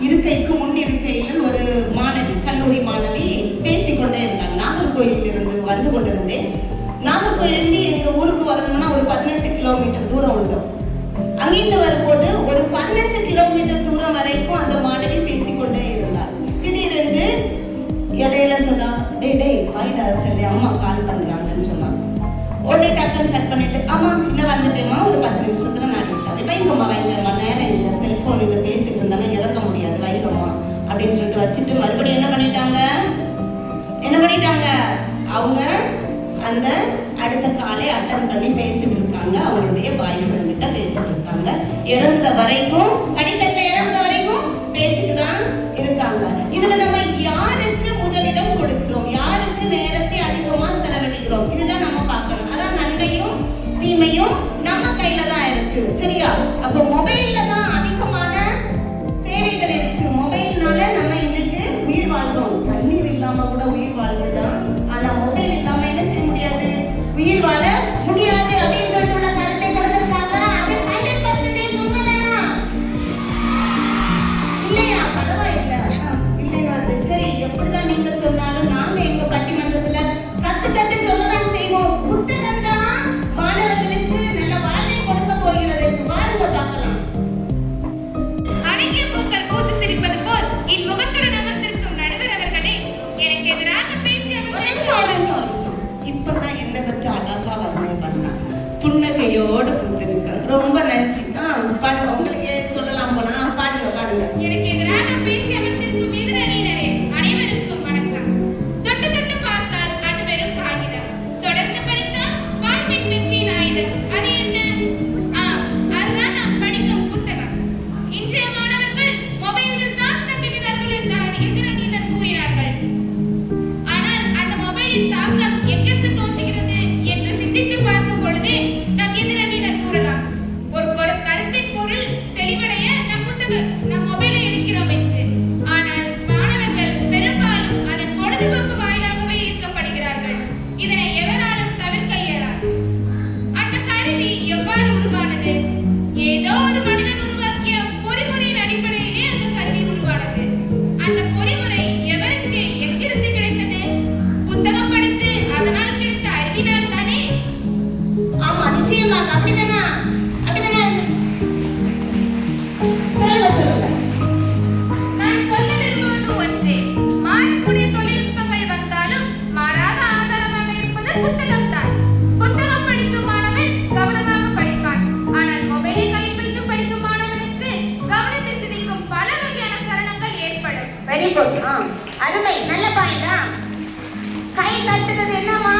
இருக்கைக்கு முன் இருக்கையில் ஒரு மாணவி, கல்லூரி மாணவி பேசிக்கொண்டே இருந்தாங்க. நாகர்கோயிலில் இருந்து வந்து கொண்டிருந்தேன். நாகர்கோயிலிருந்து எங்க ஊருக்கு வரணும்னா ஒரு 18 கிலோமீட்டர் தூரம் உண்டு. அங்கிருந்து வரும்போது ஒரு 15 கிலோமீட்டர் தூரம் வரைக்கும் அந்த மாணவி பேசிக்கொண்டே இருந்தார். திடீரென்று இடையில சொன்னா, டே வாய்டா சொல்லி அம்மா கால் பண்றாங்கன்னு சொன்னாங்க. உடனே டக்குன்னு கட் பண்ணிட்டு, அம்மா இன்னும் வந்துட்டேம்மா, ஒரு 10 நிமிஷத்துல நான் ரீச் ஆகுது, வைங்கம்மா நேரம் இல்லை, செல்போன் இங்க பேசிட்டு இருந்தாலும் இறங்க முடியாது, வைங்கம்மா அப்படின்னு சொல்லிட்டு வச்சுட்டு மறுபடியும் என்ன பண்ணிட்டாங்க, அவங்க அந்த அடுத்த காலை அட்டன் பண்ணி பேசிட்டு இருக்காங்க. அவங்களுடைய பாய் ஃப்ரெண்ட் கிட்ட பேசிட்டு இருக்காங்க. இறந்த வரைக்கும், அடிக்கட்டில் இறந்த வரைக்கும் பேசிட்டு தான் இருக்காங்க. இதுல நம்ம யாருக்கு முதலிடம் கொடுக்கிறோம், யாருக்கு நேரத்தை அதிகமா செலவழிக்கிறோம், இதுதான் நம்ம பார்க்கணும். அதான் நன்மையும் தீமையும் நம்ம கையில தான் இருக்கு, சரியா? அப்போ மொபைல்ல தான் அதிகமான சேவைகள் இருக்கு. மொபைல்னால நம்ம இன்னைக்கு உயிர் வாழ்றோம். தண்ணீர் இல்லாம கூட உயிர் வாழ்ந்துதான். ஆனா மொபைல் இல்லாம என்ன செய்ய முடியாது, உயிர் வாழ முடியாது அப்படின்னு சொல்லிட்டு உள்ள கருத்தை கொடுத்திருக்காங்க. அது 100% உண்மைதானா? இல்லையா? பரவாயில்லை, இல்லையா? சரி, எப்படிதான் நீங்க சொன்னாலும் நாங்க எங்க பட்டிமன்றத்துல கத்து சொல்லதான் செய்வோம். புத்தகம் தான் மாணவர்களுக்கு நல்ல வாழ்வை கொடுக்க போகிறது. பாருங்க, பார்க்கலாம். எனக்கு எதிராக பேசி அமர்ந்திருக்கும் எதிரணியினரே, அனைவருக்கும் வணக்கம். தொட்டு தொட்டு பார்த்தால் அது வெறும் காகிதம், தொடர்ந்து படித்தால் வாழ்வின் வெற்றியின் ஆயுதம். அது என்ன? அதுதான் நாம் படிக்கும் புத்தகம். இன்றைய மாணவர்கள் மொபைலில் தான் தங்குகிறார்கள் என்று எதிரணியினர் கூறினார்கள். ஆனால் அந்த மொபைலின் தாக்கம் எங்கிருந்து தோன்றுகிறது என்று சிந்தித்து பார்க்கும் பொழுதே நம் எதிரணியினர் கூறலாம், ஒரு கருத்தின் பொருள் தெளிவடைய நம் மொபைலை எடுக்கிறோம் என்று. ஆனால் மாணவர்கள் பெரும்பாலும் அதன் பொழுதுபோக்கு வாயிலாகவே ஈர்க்கப்படுகிறார்கள். இதனை எவராலும் தவிர்க்க இயலாது. அந்த கருவி எவ்வாறு உருவானது? ஏதோ ஒரு மனிதன் உருவாக்கிய பொறிமுறையின் அடிப்படையிலே அந்த கருவி உருவானது. அந்த பொறிமுறை எவருக்கு எங்கிருந்து கிடைத்தது? புத்தகம் படித்து அதனால் கிடைத்த அறிவினால் தானே. ஆமா, நிச்சயமாக. அப்படிதானா? சொல்லுங்க. நான் சொல்ல விரும்புவது ஒன்றே, மாறக்கூடிய தொழில்நுட்பங்கள் வந்தாலும் மாறாத ஆதாரமாக இருப்பது புத்தகம்தான். புத்தகம் படிக்கும் மாணவன் கவனமாக படிப்பான். ஆனால் மொபைலை கையில் வைத்து படிக்கும் மாணவனுக்கு கவனத்தை சிதைக்கும் பல வகையான சலனங்கள் ஏற்படும். Very good. அருமை. நல்ல பாயிண்டா. கை தட்டுறது என்னமா?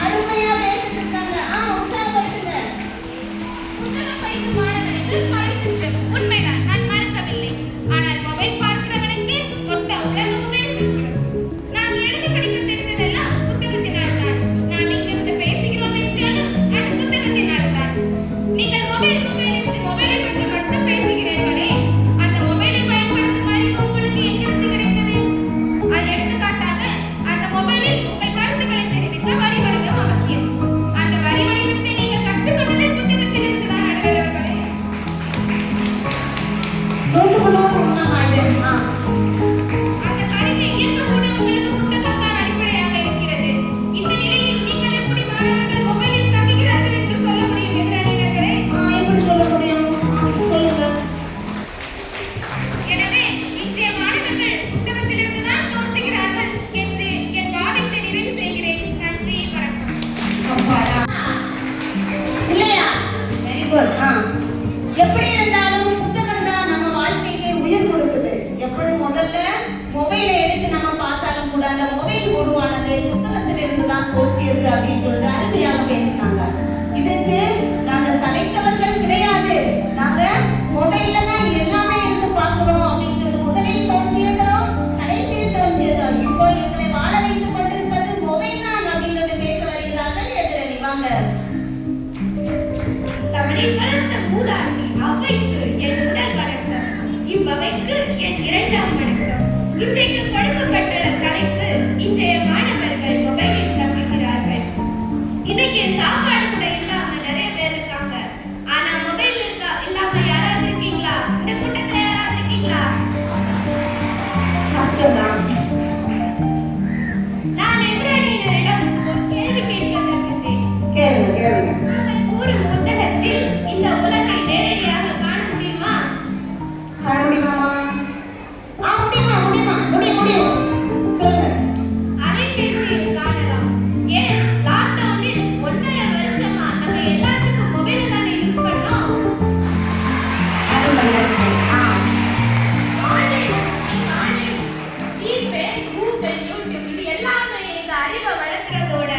அருமையா பேசிட்டு இருக்காங்க. உற்சாகப்படுத்துங்க. புத்தகம் படிக்கும் மாணவனுக்கு கொலை செஞ்சம் உண்மைதான், நான் மறுக்கவில்லை. ஆனால் மொபைல் பார்க்கிறவனுக்கு மொத்த உலகமுமே சிக்கிடும். நாம் எழுதி படிக்க தெரிந்ததெல்லாம் புத்தகத்தினால் தான். நாம் இங்கிருந்து பேசுகிறோம் என்றாலும் அது புத்தகத்தினால் தான். நீங்கள் மொபைல் என்று மொபைலை பற்றி மட்டும் பேசுகிறீர்களே, அந்த மொபைலை பயன்படுத்தும் அறிவு உங்களுக்கு எங்கிருந்து கிடைத்தது? அது எடுத்துக்காட்டாக, அந்த மொபைலில் உங்கள் கருத்துக்களை தெரிவிக்க வரி வடிவம் அவசியம். அந்த வரி வடிவத்தை நீங்கள் கற்றுக்கொண்டதே புத்தகத்திலிருந்து தான், நடுவர்களே. அந்த கருவி இயக்கக்கூட உங்களுக்கு புத்தகம் தான் அடிப்படையாக இருக்கிறது. இந்த நிலையில் நீங்கள் எப்படி மாணவர்கள் மொபைலில் தங்குகிறார்கள் என்று சொல்ல முடியும் எதிரணியினர்களே? எப்படி சொல்ல முடியும்? சொல்லுங்க. எனவே இன்றைய மாணவர்கள் புத்தகத்திலிருந்து தான் தோன்றுகிறார்கள் என்று என் வாதத்தை நிறைவு செய்கிறேன். நன்றி, வணக்கம். இல்லையா? Very good. எப்படி இருந்தாலும் புத்தகம் தான் நம்ம வாழ்க்கைக்கு உயிர் கொடுக்குது. எப்படி முதல்ல மொபைலை எடுத்து நம்ம பார்த்தாலும் கூட அந்த மொபைல் உருவானது புத்தகத்திலிருந்து தான் தோன்றியது அப்படின்னு சொல்லிட்டு அருமையாக பேசினாங்க. இதுக்கு நாங்க சளைத்தவர்கள் கிடையாது. நாங்க மொபைல்ல தான் எல்லாமே எடுத்து பார்க்கிறோம் அப்படின்னு சொல்லி முதலில் தோன்றியதோ கடைசியில் தோன்றியதோ இப்போ எங்களை வாழ வைத்துக் கொண்டிருப்பது மொபைல் தான் அப்படின்னு பேச வருகிறார்கள் எதிரணி. வாங்க. தமிழில் வளர்ந்த மூதாட்டி அவ்வைக்கு என் முதல் வணக்கம். இவ்வகைக்கு என் இரண்டாம் வணக்கம். இன்றைக்கு கொடுக்கப்பட்டுள்ள தலைப்பு, இன்றைய மாணவர்கள் மொபைலில் தங்குகிறார்கள். இன்னைக்கு சாப்பாடு கூட இல்லாம நிறைய பேர் இருக்காங்க. ஆனா மொபைல் இல்லாம யாராவது இருக்கீங்களா? இந்த கூட்டத்துல யாராவது இருக்கீங்களா? கஷ்டம்தான். நான் எதிரணியினரிடம் ஒரு கேள்வி கேட்க விரும்புகிறேன். கேளுங்க. அவர்கள் கூறும் புத்தகத்தில் இந்த உலகை நேரடியாக காண முடியுமா? காண முடியுமாமா? முடியும். சொல்லுங்க. அலைபேசியில் காணலாம். ஏன் லாக்டவுனில் 1.5 வருஷமா நம்ம எல்லாத்துக்கும் மொபைலை தானே யூஸ் பண்ணோம். ஆன்லைன், ஜிபே, கூகுள், யூடியூப் இது எல்லாமே எங்க அறிவை வளர்க்கிறதோட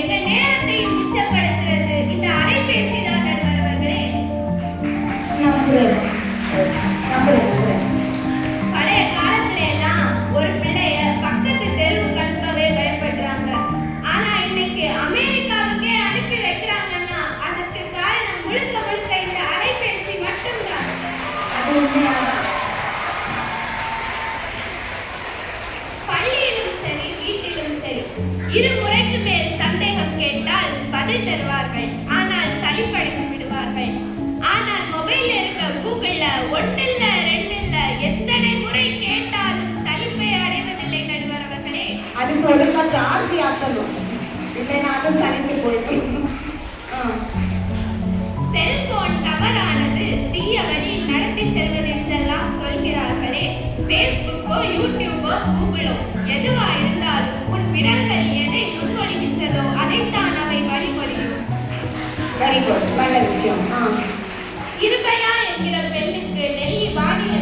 எங்க நேரத்தையும் மிச்சப்படுத்துறது இந்த அலைபேசி தான் நடுவர்களே. பழைய காலத்துல எல்லாம் ஒரு பிள்ளைய பக்கத்து தெருவுக்கு அனுப்பவே பயப்படுறாங்க. ஆனா இன்னைக்கு அமெரிக்காவுக்கே அனுப்பி வைக்கிறாங்கன்னா அதற்கு காரணம் முழுக்க முழுக்க இந்த அலைபேசி மட்டும்தான். பள்ளியிலும் சரி வீட்டிலும் சரி இருமுறைக்கு மேல் சந்தேகம் கேட்டால் பதில் தருவார்கள். ஆனால் சலிப்படைந்து விடுவார்கள். ஆனால் மொபைல்ல இருக்க கூகுள்ல 1 இல்ல 2 இல்ல எத்தனை முறை கேட்டாலும் சலிப்பை அடைவதில்லை நடுவர்களே. அதுக்கு ஒழுங்கா சார்ஜ் ஆக்கணும். இல்லைன்னா அதுவும் சலித்து போயிட்டு. செல்போன் தவறானது, தீய வழியில் நடத்தி செல்வது என்றெல்லாம் சொல்கிறார்களே. பேஸ்புக்கோ யூடியூபோ கூகுளோ எதுவா இருந்தாலும் உன் விரல்கள் எதை முன்மொழிகின்றதோ அதைத்தான் அவை வழிமொழியும். Very good. நல்ல விஷயம். இருபையா என்கிற பெண்ணுக்கு டெல்லி வானிலை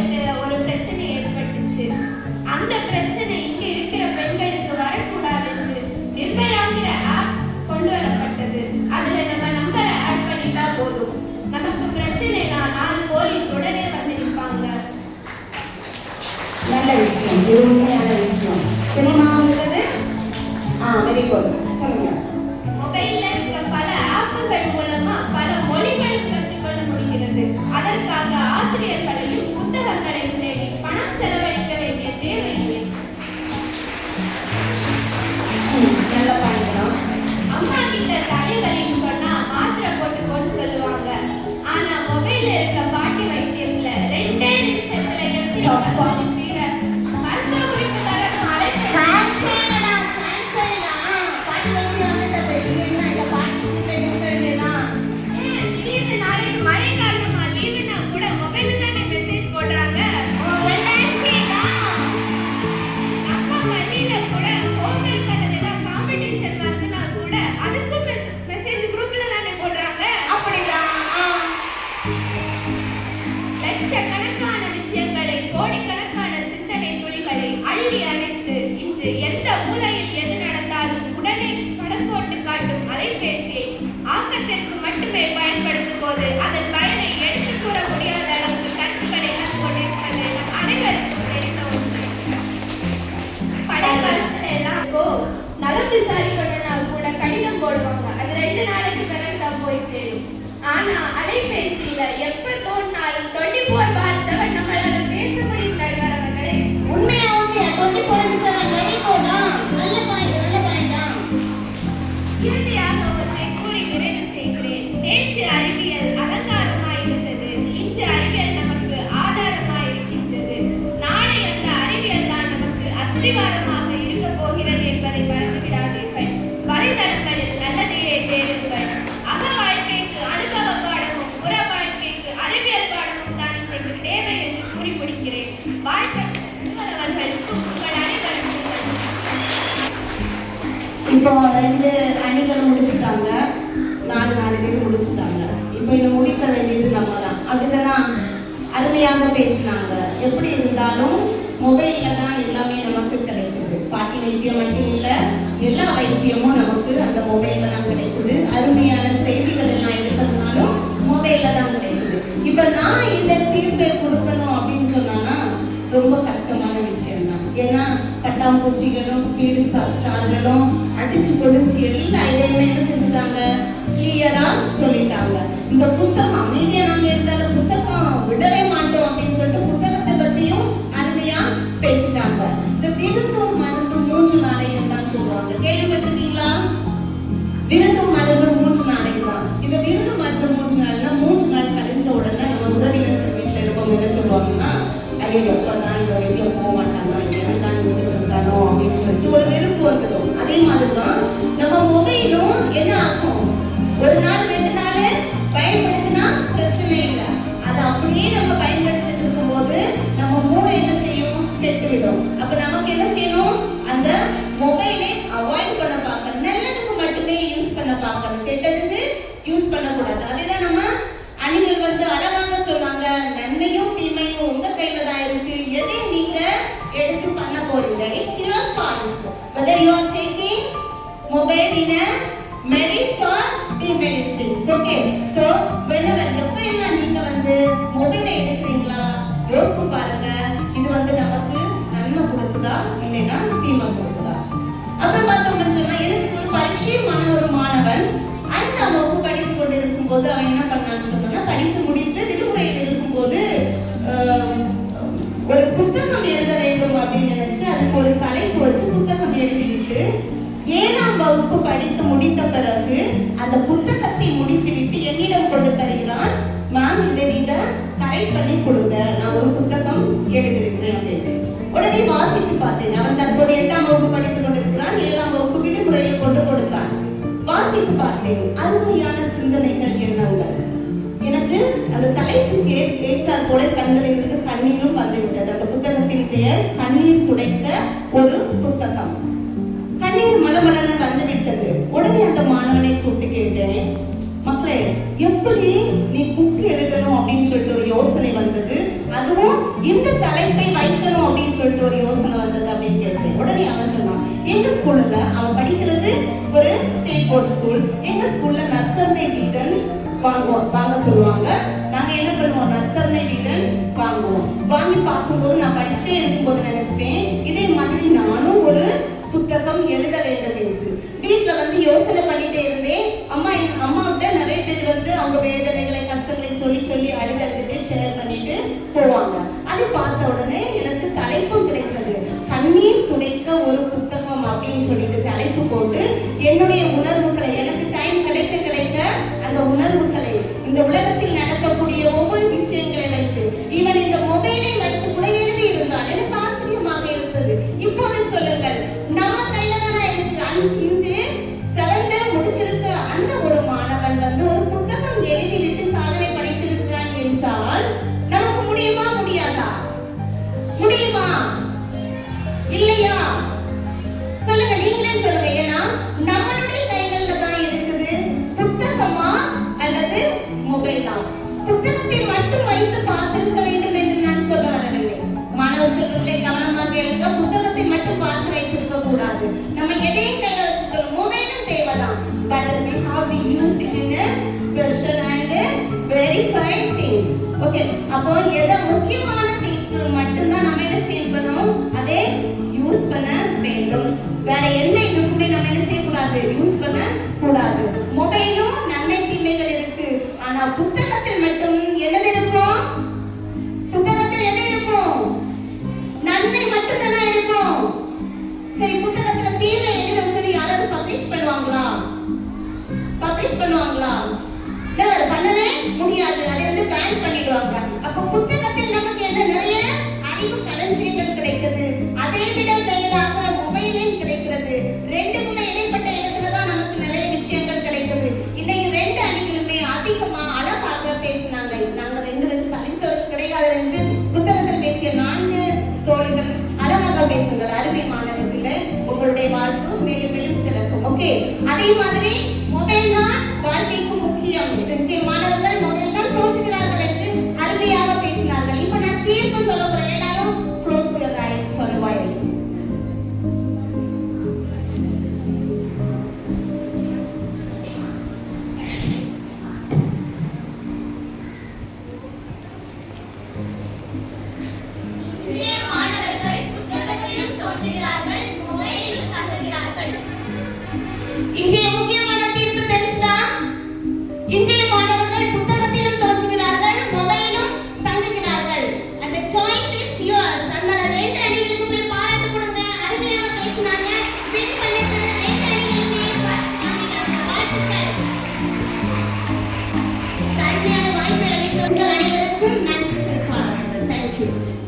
உண்மையான விஷயம். தெரியுமா உங்களுக்கு? வெரி குட், சொல்லுங்க. மொபைல்ல இருக்க பல ஆப்புகள் மூலமா பல மொழிகளும் கற்றுக்கொள்ள முடிகிறது. அதற்காக ஆசிரியர்களையும் புத்தகங்களையும் தேடி பணம் செலவழிக்க வேண்டிய தேவையில்லை. நல்ல பாயிண்ட் தான். அம்மா கிட்ட தலைவலின்னு சொன்னா மாத்திரை போட்டுக்கோன்னு சொல்லுவாங்க. ஆனா மொபைல்ல இருக்க பாட்டி வைத்தியத்துல 2 நிமிஷத்துல எப்படி வலி தீர மருத்துவ குறிப்பு தரணும். திடீர்னு நாளைக்கு மழை காரணமா லீவுனா கூட மொபைல்ல தானே மெசேஜ் போடுறாங்க. அப்பா பள்ளியில கூட ஹோம்வொர்க் அல்லது ஏதாவது காம்படிஷன் வருதுன்னா கூட அதுக்கும் மெசேஜ் குரூப்ல தானே போடுறாங்க. லட்சக்கணக்கான விஷயங்களை, கோடிக்கணக்கான சிந்தனை துளிகளை அள்ளி அணைத்து இன்று எந்த மூலையில் எது நடந்தாலும் உடனே படம் போட்டு காட்டும் அலைபேசியை ஆக்கத்திற்கு மட்டுமே பயன்படுத்தும் போது அதன் பயனை எடுத்து கூற முடியாத அளவுக்கு கருத்துக்களை கொண்டிருப்பது நம் அனைவருக்கும் தெரிந்த ஒன்று. பழைய காலத்துல எல்லாம் நலம் விசாரிக்கணும்னா கூட கடிதம் போடுவாங்க. அது 2 நாளைக்கு பிறகு தான் போய் சேரும். ஆனா அலைபேசியில எப்ப தோணினாலும் 24/7 நம்மளால பேச முடியும். நடுவர் அவர்களே, உண்மையா 24/7 வெரி குட். நல்ல பாயிண்ட். இறுதியாக ஒன்றை கூறி நிறைவு செய்கிறேன். நேற்று அறிவியல் அலங்காரமாய் இருந்தது, இன்று அறிவியல் நமக்கு ஆதாரமாய் இருக்கின்றது. நாளை அந்த அறிவியல் தான் நமக்கு அஸ்திவாரமாக இருக்க போகிறது என்பதை மறந்து விடாதீர்கள். வலைதளங்களில் நல்லதையே தேடுங்கள். அக வாழ்க்கைக்கு அனுபவ பாடமும் புற வாழ்க்கைக்கு அறிவியல் பாடமும் தான் இன்றைக்கு தேவை என்று கூறி முடிக்கிறேன். அவர்களுக்கும் உங்கள் அனைவருக்கும் இப்போ 2 அணிகள் முடிச்சுட்டாங்க, 4 பேர் முடிச்சுட்டாங்க. இப்போ இதை முடிக்க வேண்டியது நம்ம தான். அப்படிதானா? அருமையாக பேசினாங்க. எப்படி இருந்தாலும் மொபைல்ல தான் எல்லாமே நமக்கு கிடைக்குது. பாட்டி வைத்தியம் மட்டும் இல்லை, எல்லா வைத்தியமும் நமக்கு அந்த மொபைல்ல தான் கிடைக்குது. அருமையான செய்திகள் எல்லாம் எடுக்கிறதுனாலும் மொபைல்ல தான் கிடைக்குது. இப்போ நான் இந்த தீர்ப்பை கொடுக்கணும் அப்படின்னு சொன்னா ரொம்ப கஷ்டமான விஷயம் தான். ஏன்னா பட்டாம்பூச்சிகளும் ஸ்பீடு ஸ்டார்களும் அடிச்சு கொடிச்சு எல்லா இதையுமே என்ன செஞ்சுட்டாங்க, கிளியரா சொல்லிட்டாங்க. இந்த புத்தகம் அமைதியா நாங்க இருந்தாலும் புத்தகம் விடவே மாட்டோம் அப்படின்னு சொல்லிட்டு புத்தகத்தை பத்தியும் அருமையா பேசிட்டாங்க. இந்த விருந்தும் மருந்தும் 3 நாளையும் தான் சொல்லுவாங்க. கேள்விப்பட்டிருக்கீங்களா? விருந்தும் மருந்தும் 3 நாளைக்கு தான். இந்த விருந்து மருந்து 3 நாள்னா 3 நாள் கழிஞ்ச உடனே நம்ம உறவினர்கள் வீட்டுல இருக்கவங்க என்ன சொல்லுவாங்கன்னா, ஐயோ எப்ப நாள் வெளியே போக மாட்டாங்க, எனதான் இருக்கானோ அப்படின்னு சொல்லிட்டு ஒரு வெறுப்பு வந்துடும். அதே மாதிரிதான் நம்ம மொபைலும் என்ன ஆகும், ஒரு நாள் 2 நாள் பயன்படுத்தினா பிரச்சனை இல்லை. அதை அப்படியே நம்ம பயன்படுத்திட்டு இருக்கும் போது நம்ம மூளை என்ன செய்யும், கெட்டுவிடும். அப்ப நமக்கு என்ன செய்யணும், அந்த மொபைலை அவாய்ட் பண்ண பார்க்கணும். நல்லதுக்கு மட்டுமே யூஸ் பண்ண பார்க்கணும், கெட்டதுக்கு யூஸ் பண்ணக்கூடாது. அதேதான் நம்ம அணிகள் அழகாக சொன்னாங்க, நன்மையும் தீமையும் உங்க கையில தான் இருக்கு. எதை நீங்க எடுத்து பண்ண போறீங்க, it's your choice. whether you are taking mobile in a merits or demerits things. Okay, so whenever எப்பெல்லாம் நீங்க மொபைலை எடுக்கிறீங்களா யோசிச்சு பாருங்க, இது நமக்கு நன்மை கொடுக்குதா இல்லைன்னா தீமை கொடுக்குதா. அப்புறம் பார்த்தோம்னு சொன்னா, எனக்கு ஒரு பரிச்சயமான ஒரு மாணவன் 5ஆம் வகுப்பு படித்து கொண்டிருக்கும் போது அவன் என்ன பண்ணான்னு சொன்னா, படித்து முடித்து விடுமுறையில் இருக்கும்போது ஒரு புத்தகம் எழுத வேண்டும் அப்படின்னு நினைச்சு அதுக்கு ஒரு தலைப்பு வச்சு புத்தகம் எழுதிவிட்டு 7ஆம் வகுப்பு படித்து முடித்த பிறகு அந்த புத்தகத்தை முடித்து விட்டு என்னிடம் கொண்டு தருகிறான். மேம், இதை நீங்க கரெக்ட் பண்ணி கொடுங்க, நான் ஒரு புத்தகம் எழுதியிருக்கிறேன் அப்படின்னு. உடனே வாசித்து பார்த்தேன். அவன் தற்போது 8ஆம் வகுப்பு படித்துக் கொண்டிருக்கிறான். 7ஆம் வகுப்பு விடுமுறையில் கொண்டு கொடுத்தான். வாசித்து பார்த்தேன். அருமையான சிந்தனைகள், எண்ணங்கள். எனக்கு அந்த தலைப்புக்கு ஏற்றாற் போல கண்களில் இருந்து கண்ணீரும் வந்துவிட்டது. அந்த புத்தகத்தின் பெயர் கண்ணீர் துடைக்க ஒரு புத்தகம். கண்ணீர் மலமலன வந்துவிட்டது. உடனே அந்த மாணவனை கூப்பிட்டு கேட்டேன், மக்களே, எப்படி நீ புக் எழுதணும் அப்படின்னு சொல்லிட்டு ஒரு யோசனை வந்தது, அதுவும் இந்த தலைப்பை வைக்கணும் அப்படின்னு சொல்லிட்டு ஒரு யோசனை வந்தது அப்படின்னு கேட்டேன். உடனே அவன் சொன்னான், எங்க ஸ்கூல்ல அவன் படிக்கிறது ஒரு ஸ்டேட் போர்ட் ஸ்கூல். எங்க ஸ்கூல்ல நற்கருணை வீரன் வாங்க சொல்லுவாங்க. நாங்க என்ன பண்ணுவோம், நற்கருணை வீரன் வாங்குவோம். வாங்கி பார்க்கும்போது நான் படிச்சுட்டே இருக்கும்போது நினைப்பேன், இது அப்போ எதை முக்கியமான திங்ஸ் மட்டும்தான் நம்ம என்ன செய்யணும், அதே யூஸ் பண்ண வேண்டும். வேற எந்த இதுக்குமே நம்ம என்ன செய்யக்கூடாது, யூஸ் பண்ண கூடாது. மொபைலும் நன்மை தீமைகள் இருக்கு, ஆனா புத்தகத்தில் மட்டும் என்னது இருக்கும், புத்தகத்தில் எது இருக்கும், நன்மை மட்டும் தானே இருக்கும். சரி, புத்தகத்துல தீமை எழுத வச்சு யாராவது பப்ளிஷ் பண்ணுவாங்களா, பப்ளிஷ் பண்ணுவாங்களா, பண்ணவே முடியாது. அதை வந்து பேன் பண்ணிடுவாங்க. அப்ப புத்தகத்தில் நமக்கு என்ன நிறைய அறிவு களஞ்சியங்கள் கிடைக்குது, அதை விட மேலாக மொபைலில் கிடைக்கிறது. ரெண்டுக்குமே இடைப்பட்ட இடத்துலதான் நமக்கு நிறைய விஷயங்கள் கிடைக்குது. இன்னைக்கு ரெண்டு அணிகளுமே அதிகமா அழகாக பேசினாங்க. நாங்க ரெண்டு பேரும் சலித்தவர்கள் கிடையாது என்று புத்தகத்தில் பேசிய 4 தோழிகள் அழகாக பேசுங்கள். அருமை மாணவர்களே, உங்களுடைய வாழ்வு மேலும் மேலும் சிறக்கும். ஓகே, அதே மாதிரி மொபைல் தான் வாழ்க்கைக்கு முக்கியம். மாணவர்கள் மொபைல் தான் தோற்றுகிறார்கள் என்று அருமையாக பேசினார்கள். இப்ப நான் தீர்ப்பு சொல்ல போறேன். எல்லாரும் close your eyes for a while. மாணவர்கள் புத்தகத்திலும் தோன்றுகிறார்கள், மொபைலிலும் தங்குகிறார்கள். இன்றைய முக்கியமான தீர்ப்பு தெரிஞ்சுதா? இன்றைய மாணவர்கள் புத்தகத்திலும் தோன்றுகிறார்கள், மொபைலும் தங்குகிறார்கள். And the choice is yours. அதனால ரெண்டு அணிகளுக்கு போய் பாராட்டு கொடுங்க. அருமையாக பேசினாங்க. வின் பண்ணிட்டு ரெண்டு அணிகளுக்கு வாழ்த்துக்கள். அருமையான வாய்ப்பை அளித்த உங்கள் அனைவருக்கும் நன்றி. Thank you.